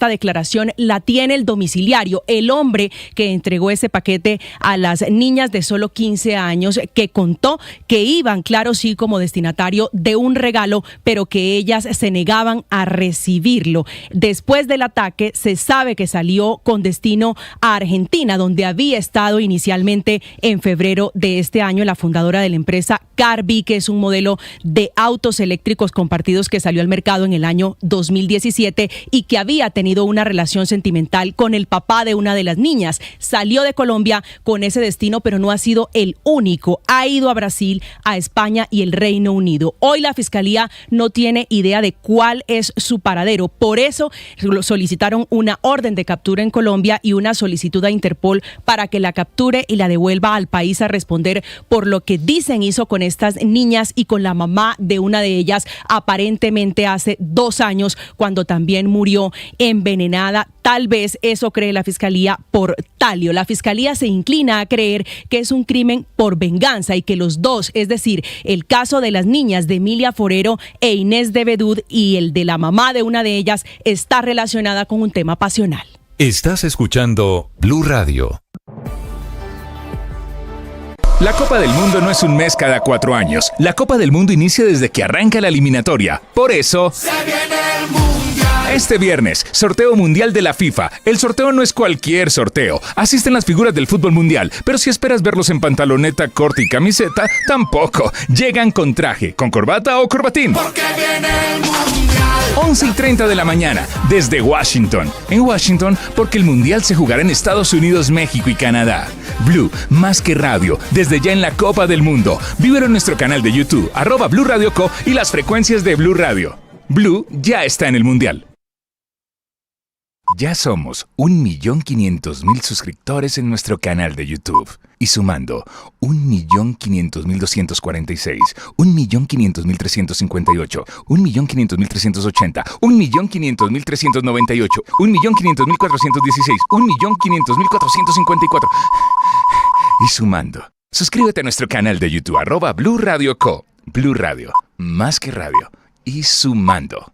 declaración la tiene el domiciliario, el hombre que entregó ese paquete a las niñas de solo 15 años, que contó que iban, claro sí, como destinatario de un regalo, pero que ellas se negaban a recibirlo. Después del ataque, se sabe que salió con destino a Argentina, donde había estado inicialmente en febrero de este año. La fundadora de la empresa Carby, que es un modelo de autos eléctricos compartidos que salió al mercado en el año 2017 y que había tenido una relación sentimental con el papá de una de las niñas. Salió de Colombia con ese destino, pero no ha sido el único. Ha ido a Brasil, a España y el Reino Unido. Hoy la Fiscalía no tiene idea de cuál es su paradero. Por eso solicitaron una orden de captura en Colombia y una solicitud a Interpol para que la capture y la devuelva al país a responder por lo que dicen hizo con estas niñas y con la mamá de una de ellas, aparentemente hace 2 años, cuando también murió envenenada. Tal vez eso cree la Fiscalía por talio. La Fiscalía se inclina a creer que es un crimen por venganza y que los dos, es decir, el caso de las niñas de Emilia Forero e Inés de Bedud y el de la mamá de una de ellas, está relacionada con un tema pasional. Estás escuchando Blue Radio. La Copa del Mundo no es un mes cada 4 años. La Copa del Mundo inicia desde que arranca la eliminatoria. Por eso, Se viene el mundial. este viernes, sorteo mundial de la FIFA. El sorteo no es cualquier sorteo. Asisten las figuras del fútbol mundial, pero si esperas verlos en pantaloneta, corte y camiseta, tampoco. Llegan con traje, con corbata o corbatín. Porque viene el mundial. 11:30 de la mañana, desde Washington. En Washington, porque el mundial se jugará en Estados Unidos, México y Canadá. Blue, más que radio, desde ya en la Copa del Mundo. Vívelo en nuestro canal de YouTube, @Blue Radio Co y las frecuencias de Blue Radio. Blue ya está en el mundial. Ya somos 1.500.000 suscriptores en nuestro canal de YouTube. Y sumando, 1.500.246, 1.500.358, 1.500.380, 1.500.398, 1.500.416, 1.500.454. Y sumando. Suscríbete a nuestro canal de YouTube, @Blue Radio Co. Blue Radio, más que radio. Y sumando.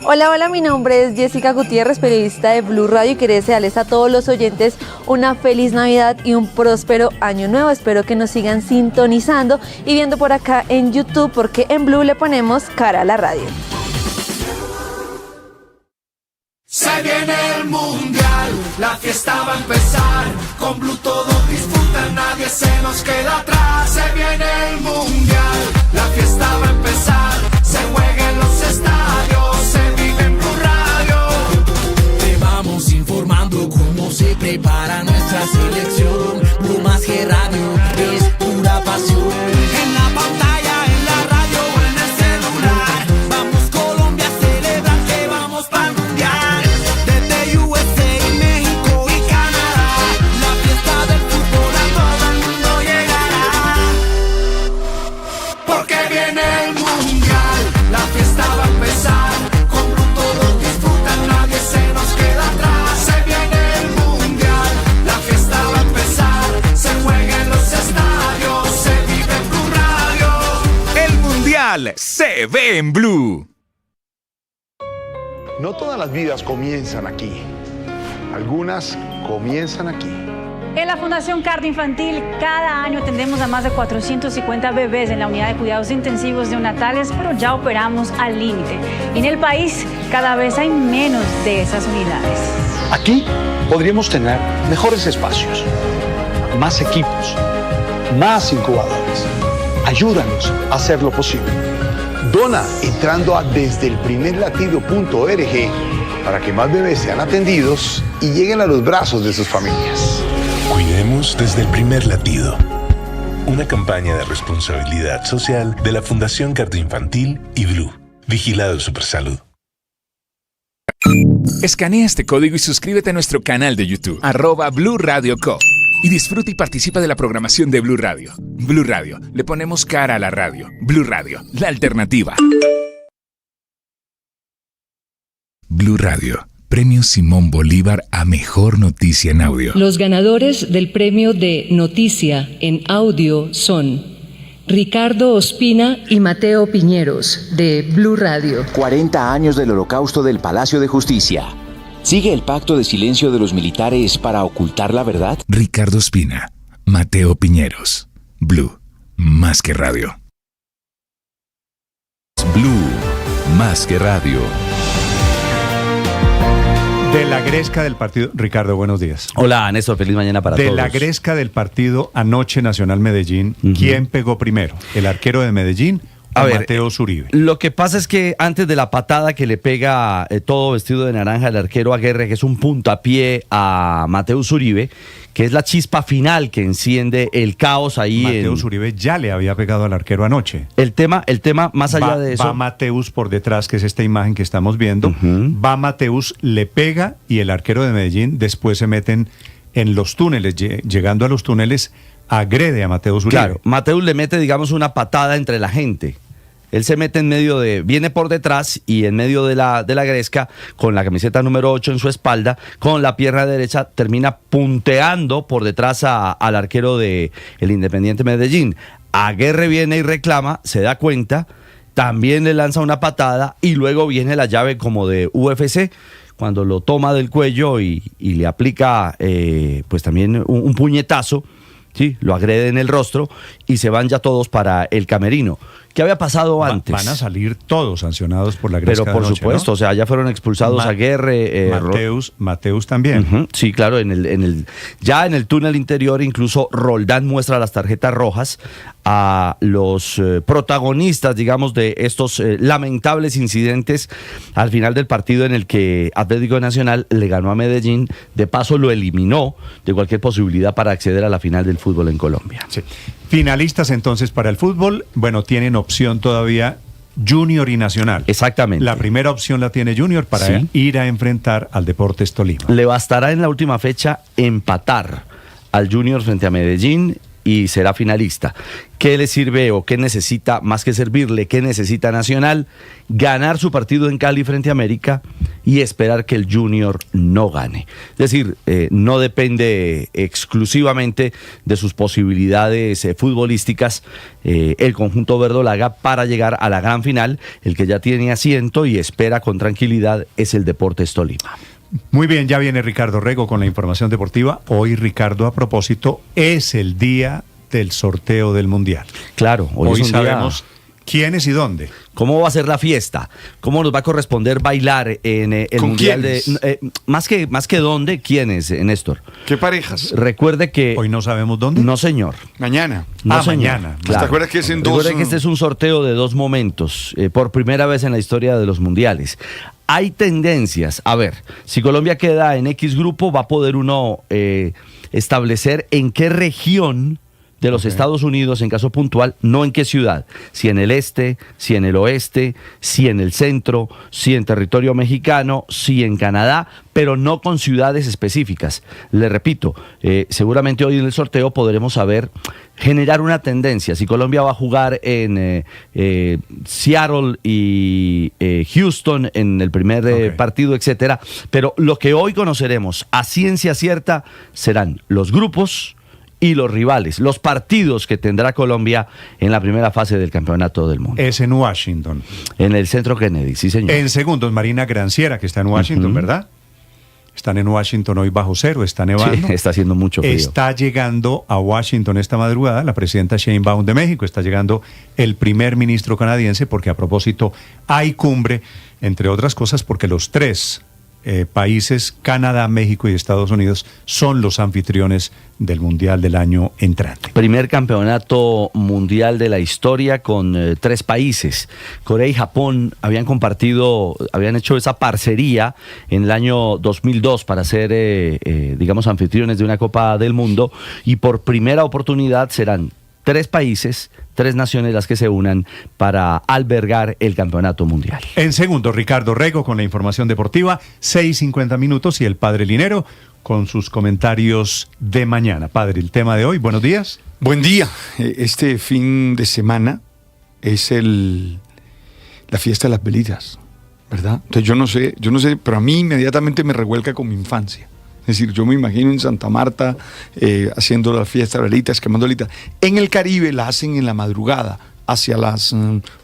Hola, mi nombre es Jessica Gutiérrez, periodista de Blue Radio, y quería desearles a todos los oyentes una feliz Navidad y un próspero año nuevo. Espero que nos sigan sintonizando y viendo por acá en YouTube, porque en Blue le ponemos cara a la radio. Se viene el mundial, la fiesta va a empezar. Con Blue todos disfrutan, nadie se nos queda atrás. Se viene el mundial, la fiesta va a empezar, se juega en los estadios, se vive en Blue Radio. Te vamos informando cómo se prepara nuestra selección. Blue más que radio es pura pasión. En la pantalla, en la radio o en el celular, vamos Colombia a celebrar que vamos para el mundial. Desde USA, México y Canadá, la fiesta del fútbol a todo el mundo llegará. Porque viene el mundial, la fiesta va a empezar. Con Blue todos disfrutan, nadie se nos queda atrás. Se viene el mundial, la fiesta va a empezar. Se juega en los estadios, se vive en Blue Radio. El Mundial se ve en Blue. No todas las vidas comienzan aquí. Algunas comienzan aquí. En la Fundación Cardio Infantil, cada año atendemos a más de 450 bebés en la unidad de cuidados intensivos neonatales, pero ya operamos al límite. Y en el país, cada vez hay menos de esas unidades. Aquí podríamos tener mejores espacios, más equipos, más incubadores. Ayúdanos a hacer lo posible. Dona entrando a desdelprimerlatido.org para que más bebés sean atendidos y lleguen a los brazos de sus familias. Cuidemos desde el primer latido. Una campaña de responsabilidad social de la Fundación Cardioinfantil y Blue. Vigilado Supersalud. Escanea este código y suscríbete a nuestro canal de YouTube, @Blue Radio Co. Y disfruta y participa de la programación de Blue Radio. Blue Radio, le ponemos cara a la radio. Blue Radio, la alternativa. Blue Radio, Premio Simón Bolívar a Mejor Noticia en Audio. Los ganadores del premio de Noticia en Audio son Ricardo Ospina y Mateo Piñeros, de Blue Radio. 40 años del Holocausto del Palacio de Justicia. ¿Sigue el pacto de silencio de los militares para ocultar la verdad? Ricardo Ospina, Mateo Piñeros, Blue, más que radio. Blue, más que radio. De la gresca del partido, Ricardo, buenos días. Hola, Néstor, feliz mañana para todos. De la gresca del partido anoche Nacional Medellín, ¿quién pegó primero? ¿El arquero de Medellín o Mateus Uribe? Lo que pasa es que antes de la patada que le pega todo vestido de naranja el arquero Aguerre, que es un puntapié a Mateus Uribe, que es la chispa final que enciende el caos ahí. Mateus Uribe ya le había pegado al arquero anoche. El tema más allá de eso. Va Mateus por detrás, que es esta imagen que estamos viendo. Va Mateus, le pega y el arquero de Medellín después se meten en los túneles. Llegando a los túneles, agrede a Mateus Uribe. Claro, Mateus le mete, digamos, una patada entre la gente. Él se mete en medio viene por detrás y en medio de la gresca, con la camiseta número 8 en su espalda, con la pierna derecha, termina punteando por detrás al arquero de el Independiente Medellín. Aguerre viene y reclama, se da cuenta, también le lanza una patada y luego viene la llave como de UFC, cuando lo toma del cuello y le aplica pues también un puñetazo. Sí, lo agrede en el rostro y se van ya todos para el camerino. ¿Qué había pasado antes? Van a salir todos sancionados por la gresca. Pero por anoche, supuesto, ¿no? O sea, ya fueron expulsados Aguerre. Mateus también. Sí, claro, ya en el túnel interior incluso Roldán muestra las tarjetas rojas a los protagonistas, digamos, de estos lamentables incidentes al final del partido en el que Atlético Nacional le ganó a Medellín, de paso lo eliminó de cualquier posibilidad para acceder a la final del fútbol en Colombia. Sí. Finalistas entonces para el fútbol, bueno, tienen opción todavía Junior y Nacional. Exactamente. La primera opción la tiene Junior para ir a enfrentar al Deportes Tolima. Le bastará en la última fecha empatar al Junior frente a Medellín y será finalista. ¿Qué le sirve o qué necesita, más que servirle, qué necesita Nacional? Ganar su partido en Cali frente a América y esperar que el Junior no gane. Es decir, no depende exclusivamente de sus posibilidades futbolísticas el conjunto verdolaga para llegar a la gran final. El que ya tiene asiento y espera con tranquilidad es el Deportes Tolima. Muy bien, ya viene Ricardo Rego con la información deportiva. Hoy, Ricardo, a propósito, es el día del sorteo del Mundial. Claro, hoy sabemos ¿Quiénes y dónde? ¿Cómo va a ser la fiesta? ¿Cómo nos va a corresponder bailar en el ¿Con Mundial quiénes? más que dónde, ¿quiénes, Néstor? ¿Qué parejas? Recuerde que... ¿Hoy no sabemos dónde? No, señor. Mañana. No, señor. Mañana. Claro. ¿Te acuerdas que es en dos? Recuerde que este es un sorteo de 2 momentos, por primera vez en la historia de los mundiales. Hay tendencias. A ver, si Colombia queda en X grupo, va a poder uno establecer en qué región de los Estados Unidos, en caso puntual, no en qué ciudad, si en el este, si en el oeste, si en el centro, si en territorio mexicano, si en Canadá, pero no con ciudades específicas. Le repito, seguramente hoy en el sorteo podremos generar una tendencia. Si Colombia va a jugar en Seattle y Houston en el primer partido, etcétera, pero lo que hoy conoceremos a ciencia cierta serán los grupos y los rivales, los partidos que tendrá Colombia en la primera fase del Campeonato del Mundo. Es en Washington. En el Centro Kennedy, sí señor. En segundos, Marina Granciera, que está en Washington, ¿verdad? Están en Washington hoy bajo cero, está nevando. Sí, está haciendo mucho frío. Está llegando a Washington esta madrugada la presidenta Sheinbaum de México, está llegando el primer ministro canadiense, porque a propósito hay cumbre, entre otras cosas porque los 3 países, Canadá, México y Estados Unidos, son los anfitriones del Mundial del año entrante. Primer campeonato mundial de la historia con 3 países. Corea y Japón habían hecho esa parcería en el año 2002 para ser, digamos, anfitriones de una Copa del Mundo, y por primera oportunidad serán 3 países, 3 naciones las que se unan para albergar el campeonato mundial. En segundo, Ricardo Rego con la información deportiva, 6:50 minutos, y el padre Linero con sus comentarios de mañana. Padre, el tema de hoy, buenos días. Buen día. Este fin de semana es la fiesta de las velitas, ¿verdad? Entonces yo no sé, pero a mí inmediatamente me revuelca con mi infancia. Es decir, yo me imagino en Santa Marta haciendo la fiesta de velitas, quemando velitas. En el Caribe la hacen en la madrugada, hacia las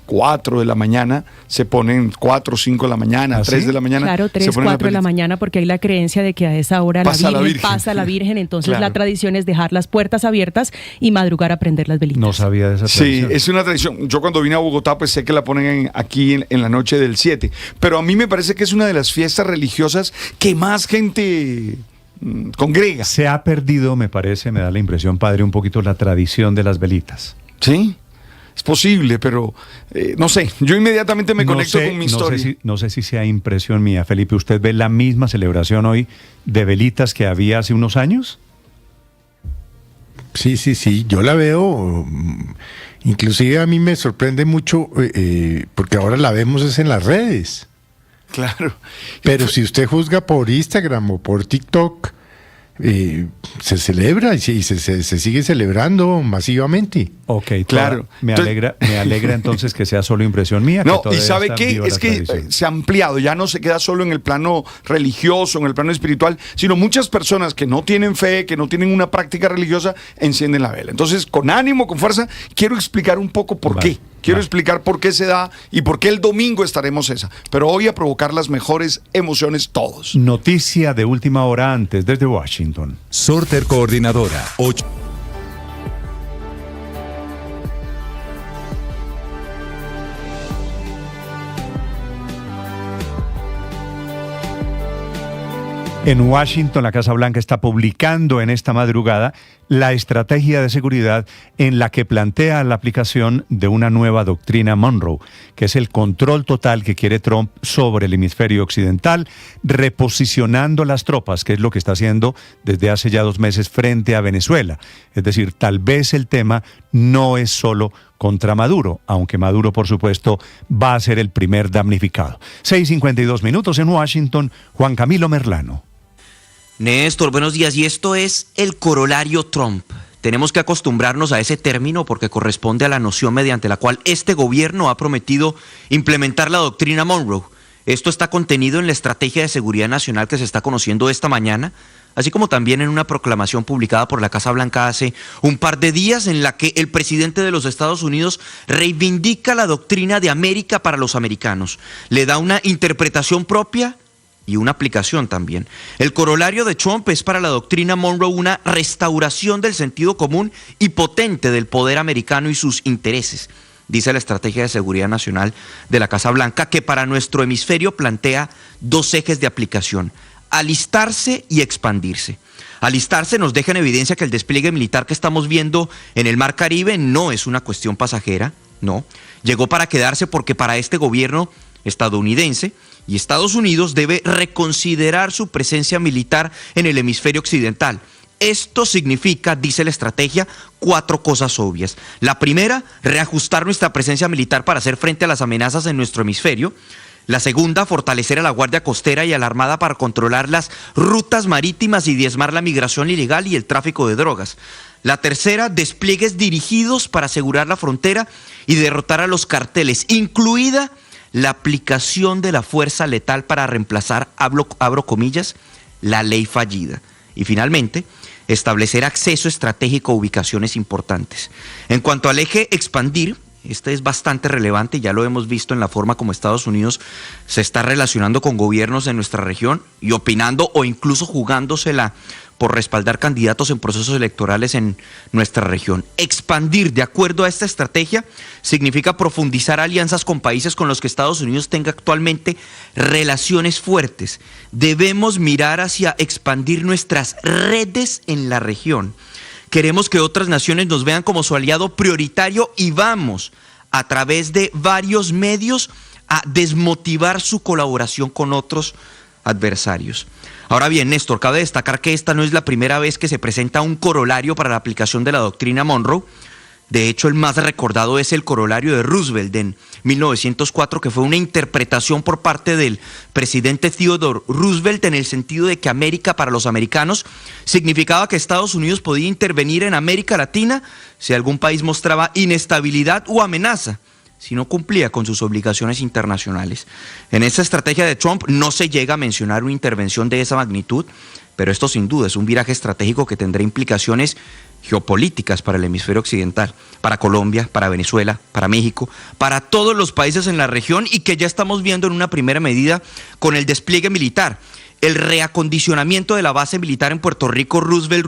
4 de la mañana, se ponen 4 o 5 de la mañana, 3 de la mañana. Claro, 3, 4 de la mañana, porque hay la creencia de que a esa hora pasa la Virgen, entonces claro. La tradición es dejar las puertas abiertas y madrugar a prender las velitas. No sabía de esa tradición. Sí, es una tradición. Yo cuando vine a Bogotá, pues sé que la ponen aquí en la noche del 7, pero a mí me parece que es una de las fiestas religiosas que más gente congrega. Se ha perdido, me parece, me da la impresión, padre, un poquito la tradición de las velitas. Sí, es posible, pero no sé, yo inmediatamente me conecto con mi historia. No sé si sea impresión mía, Felipe. ¿Usted ve la misma celebración hoy de velitas que había hace unos años? Sí, yo la veo. Inclusive a mí me sorprende mucho porque ahora la vemos es en las redes. Claro. Pero si usted juzga por Instagram o por TikTok, se celebra y se sigue celebrando masivamente. Ok, claro. Me alegra entonces que sea solo impresión mía. No, y ¿sabe qué? Es que se ha ampliado, ya no se queda solo en el plano religioso, en el plano espiritual, sino muchas personas que no tienen fe, que no tienen una práctica religiosa, encienden la vela. Entonces, con ánimo, con fuerza, quiero explicar un poco por qué. Quiero explicar por qué se da y por qué el domingo estaremos esa. Pero hoy a provocar las mejores emociones todos. Noticia de última hora antes desde Washington. Sorter Coordinadora 8. En Washington, la Casa Blanca está publicando en esta madrugada la estrategia de seguridad en la que plantea la aplicación de una nueva doctrina Monroe, que es el control total que quiere Trump sobre el hemisferio occidental, reposicionando las tropas, que es lo que está haciendo desde hace ya 2 meses frente a Venezuela. Es decir, tal vez el tema no es solo contra Maduro, aunque Maduro, por supuesto, va a ser el primer damnificado. 6:52 minutos en Washington, Juan Camilo Merlano. Néstor, buenos días. Y esto es el corolario Trump. Tenemos que acostumbrarnos a ese término porque corresponde a la noción mediante la cual este gobierno ha prometido implementar la doctrina Monroe. Esto está contenido en la estrategia de seguridad nacional que se está conociendo esta mañana, así como también en una proclamación publicada por la Casa Blanca hace un par de días en la que el presidente de los Estados Unidos reivindica la doctrina de América para los americanos. Le da una interpretación propia y una aplicación también. El corolario de Trump es para la doctrina Monroe una restauración del sentido común y potente del poder americano y sus intereses. dice la Estrategia de Seguridad Nacional de la Casa Blanca, que para nuestro hemisferio plantea 2 ejes de aplicación: alistarse y expandirse. Alistarse nos deja en evidencia que el despliegue militar que estamos viendo en el Mar Caribe no es una cuestión pasajera, no. Llegó para quedarse porque para este gobierno estadounidense y Estados Unidos debe reconsiderar su presencia militar en el hemisferio occidental. Esto significa, dice la estrategia, 4 cosas obvias. La primera, reajustar nuestra presencia militar para hacer frente a las amenazas en nuestro hemisferio. La segunda, fortalecer a la Guardia Costera y a la Armada para controlar las rutas marítimas y diezmar la migración ilegal y el tráfico de drogas. La tercera, despliegues dirigidos para asegurar la frontera y derrotar a los carteles, incluida la aplicación de la fuerza letal para reemplazar, abro comillas, la ley fallida. Y finalmente, establecer acceso estratégico a ubicaciones importantes. En cuanto al eje expandir, este es bastante relevante, ya lo hemos visto en la forma como Estados Unidos se está relacionando con gobiernos de nuestra región y opinando o incluso jugándosela por respaldar candidatos en procesos electorales en nuestra región. Expandir, de acuerdo a esta estrategia, significa profundizar alianzas con países con los que Estados Unidos tenga actualmente relaciones fuertes. Debemos mirar hacia expandir nuestras redes en la región. Queremos que otras naciones nos vean como su aliado prioritario y vamos, a través de varios medios, a desmotivar su colaboración con otros adversarios. Ahora bien, Néstor, cabe destacar que esta no es la primera vez que se presenta un corolario para la aplicación de la doctrina Monroe. De hecho, el más recordado es el corolario de Roosevelt en 1904, que fue una interpretación por parte del presidente Theodore Roosevelt en el sentido de que América para los americanos significaba que Estados Unidos podía intervenir en América Latina si algún país mostraba inestabilidad o amenaza, si no cumplía con sus obligaciones internacionales. En esta estrategia de Trump no se llega a mencionar una intervención de esa magnitud, pero esto sin duda es un viraje estratégico que tendrá implicaciones geopolíticas para el hemisferio occidental, para Colombia, para Venezuela, para México, para todos los países en la región y que ya estamos viendo en una primera medida con el despliegue militar. El reacondicionamiento de la base militar en Puerto Rico, Roosevelt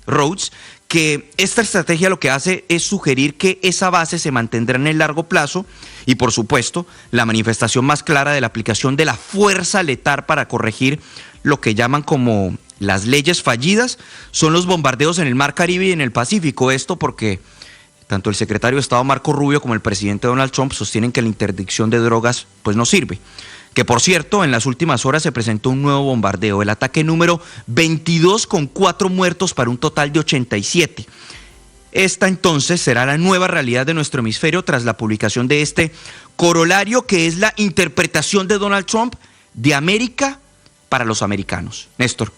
Roads, que esta estrategia lo que hace es sugerir que esa base se mantendrá en el largo plazo y, por supuesto, la manifestación más clara de la aplicación de la fuerza letal para corregir lo que llaman como las leyes fallidas son los bombardeos en el Mar Caribe y en el Pacífico. Esto porque tanto el secretario de Estado Marco Rubio como el presidente Donald Trump sostienen que la interdicción de drogas pues no sirve. Que por cierto, en las últimas horas se presentó un nuevo bombardeo, el ataque número 22 con 4 muertos para un total de 87. Esta entonces será la nueva realidad de nuestro hemisferio tras la publicación de este corolario que es la interpretación de Donald Trump de América para los americanos. Néstor.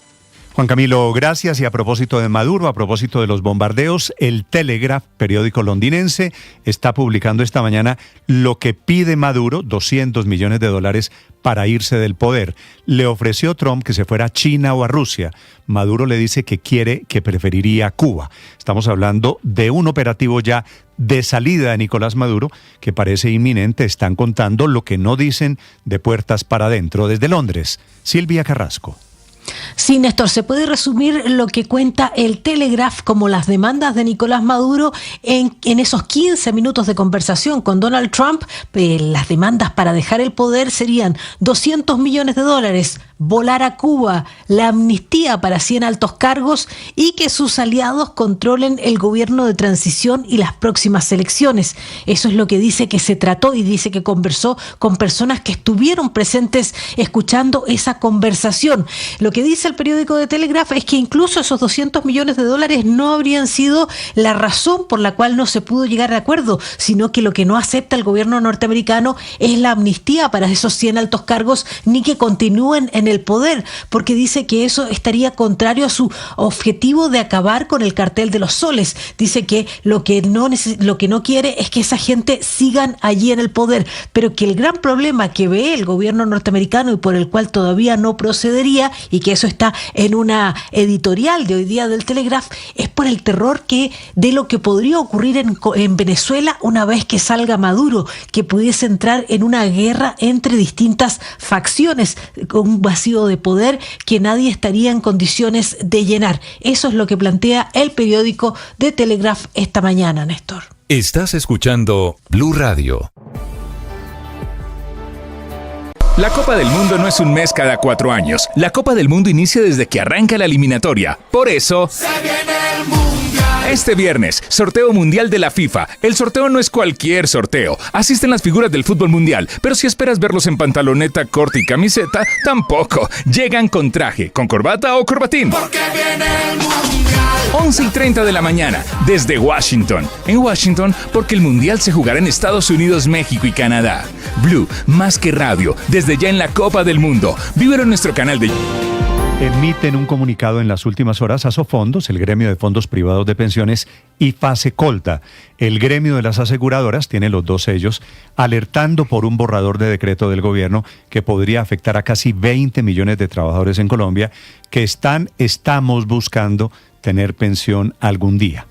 Juan Camilo, gracias. Y a propósito de Maduro, a propósito de los bombardeos, el Telegraph, periódico londinense, está publicando esta mañana lo que pide Maduro, $200 millones para irse del poder. Le ofreció Trump que se fuera a China o a Rusia. Maduro le dice que preferiría Cuba. Estamos hablando de un operativo ya de salida de Nicolás Maduro que parece inminente. Están contando lo que no dicen de puertas para adentro. Desde Londres, Silvia Carrasco. Sí, Néstor, se puede resumir lo que cuenta el Telegraph como las demandas de Nicolás Maduro en esos 15 minutos de conversación con Donald Trump. Las demandas para dejar el poder serían $200 millones, volar a Cuba, la amnistía para 100 altos cargos y que sus aliados controlen el gobierno de transición y las próximas elecciones. Eso es lo que dice que se trató y dice que conversó con personas que estuvieron presentes escuchando esa conversación. Lo que dice el periódico de Telegraph es que incluso esos $200 millones no habrían sido la razón por la cual no se pudo llegar a acuerdo, sino que lo que no acepta el gobierno norteamericano es la amnistía para esos 100 altos cargos ni que continúen en el poder, porque dice que eso estaría contrario a su objetivo de acabar con el cartel de los soles. Dice que lo que no quiere es que esa gente sigan allí en el poder, pero que el gran problema que ve el gobierno norteamericano y por el cual todavía no procedería, y que eso está en una editorial de hoy día del Telegraph, es por el terror de lo que podría ocurrir en Venezuela una vez que salga Maduro, que pudiese entrar en una guerra entre distintas facciones, con un vacío de poder que nadie estaría en condiciones de llenar. Eso es lo que plantea el periódico de Telegraph esta mañana, Néstor. Estás escuchando Blue Radio. La Copa del Mundo no es un mes cada 4 años. La Copa del Mundo inicia desde que arranca la eliminatoria. Por eso... Se viene el mundial. Este viernes, sorteo mundial de la FIFA. El sorteo no es cualquier sorteo. Asisten las figuras del fútbol mundial, pero si esperas verlos en pantaloneta, corte y camiseta, tampoco. Llegan con traje, con corbata o corbatín. Porque viene el mundial. 11:30 de la mañana, desde Washington. En Washington, porque el mundial se jugará en Estados Unidos, México y Canadá. Blue, más que radio, desde ya en la Copa del Mundo. Vívelo en nuestro canal de... Emite en un comunicado en las últimas horas Asofondos, el gremio de fondos privados de pensiones, y Fasecolta, el gremio de las aseguradoras, tiene los dos sellos, alertando por un borrador de decreto del gobierno que podría afectar a casi 20 millones de trabajadores en Colombia que estamos buscando tener pensión algún día.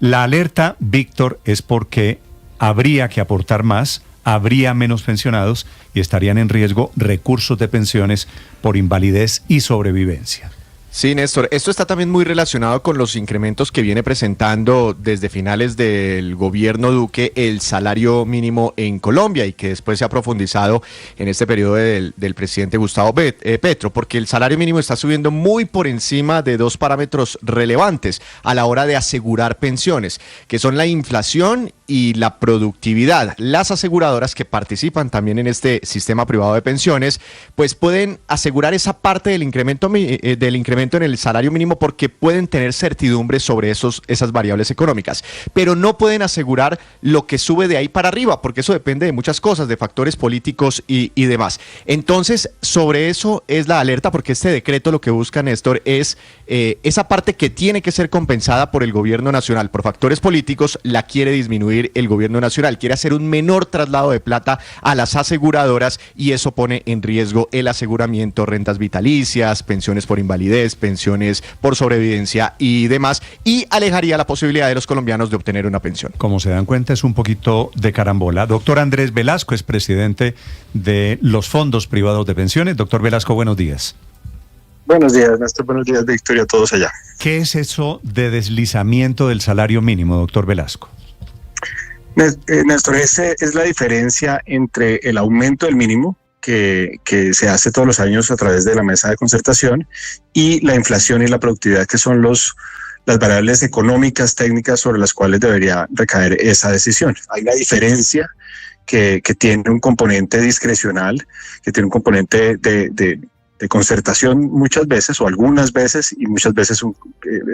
La alerta, Víctor, es porque habría que aportar más, habría menos pensionados y estarían en riesgo recursos de pensiones por invalidez y sobrevivencia. Sí, Néstor, esto está también muy relacionado con los incrementos que viene presentando desde finales del gobierno Duque el salario mínimo en Colombia y que después se ha profundizado en este periodo del presidente Gustavo Petro, porque el salario mínimo está subiendo muy por encima de dos parámetros relevantes a la hora de asegurar pensiones, que son la inflación y la productividad. Las aseguradoras que participan también en este sistema privado de pensiones, pues pueden asegurar esa parte del incremento en el salario mínimo porque pueden tener certidumbre sobre esas variables económicas, pero no pueden asegurar lo que sube de ahí para arriba, porque eso depende de muchas cosas, de factores políticos y demás. Entonces, sobre eso es la alerta, porque este decreto lo que busca, Néstor, es esa parte que tiene que ser compensada por el gobierno nacional por factores políticos, la quiere disminuir el gobierno nacional, quiere hacer un menor traslado de plata a las aseguradoras y eso pone en riesgo el aseguramiento, rentas vitalicias, pensiones por invalidez, pensiones por sobrevivencia y demás, y alejaría la posibilidad de los colombianos de obtener una pensión. Como se dan cuenta, es un poquito de carambola. Doctor Andrés Velasco es presidente de los fondos privados de pensiones. Doctor Velasco, buenos días. Buenos días, Néstor. Buenos días, Victoria, a todos allá. ¿Qué es eso de deslizamiento del salario mínimo, doctor Velasco? Néstor, esa es la diferencia entre el aumento del mínimo que se hace todos los años a través de la mesa de concertación y la inflación y la productividad, que son las variables económicas, técnicas sobre las cuales debería recaer esa decisión. Hay una diferencia que tiene un componente discrecional, que tiene un componente de concertación muchas veces o algunas veces, y muchas veces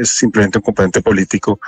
es simplemente un componente político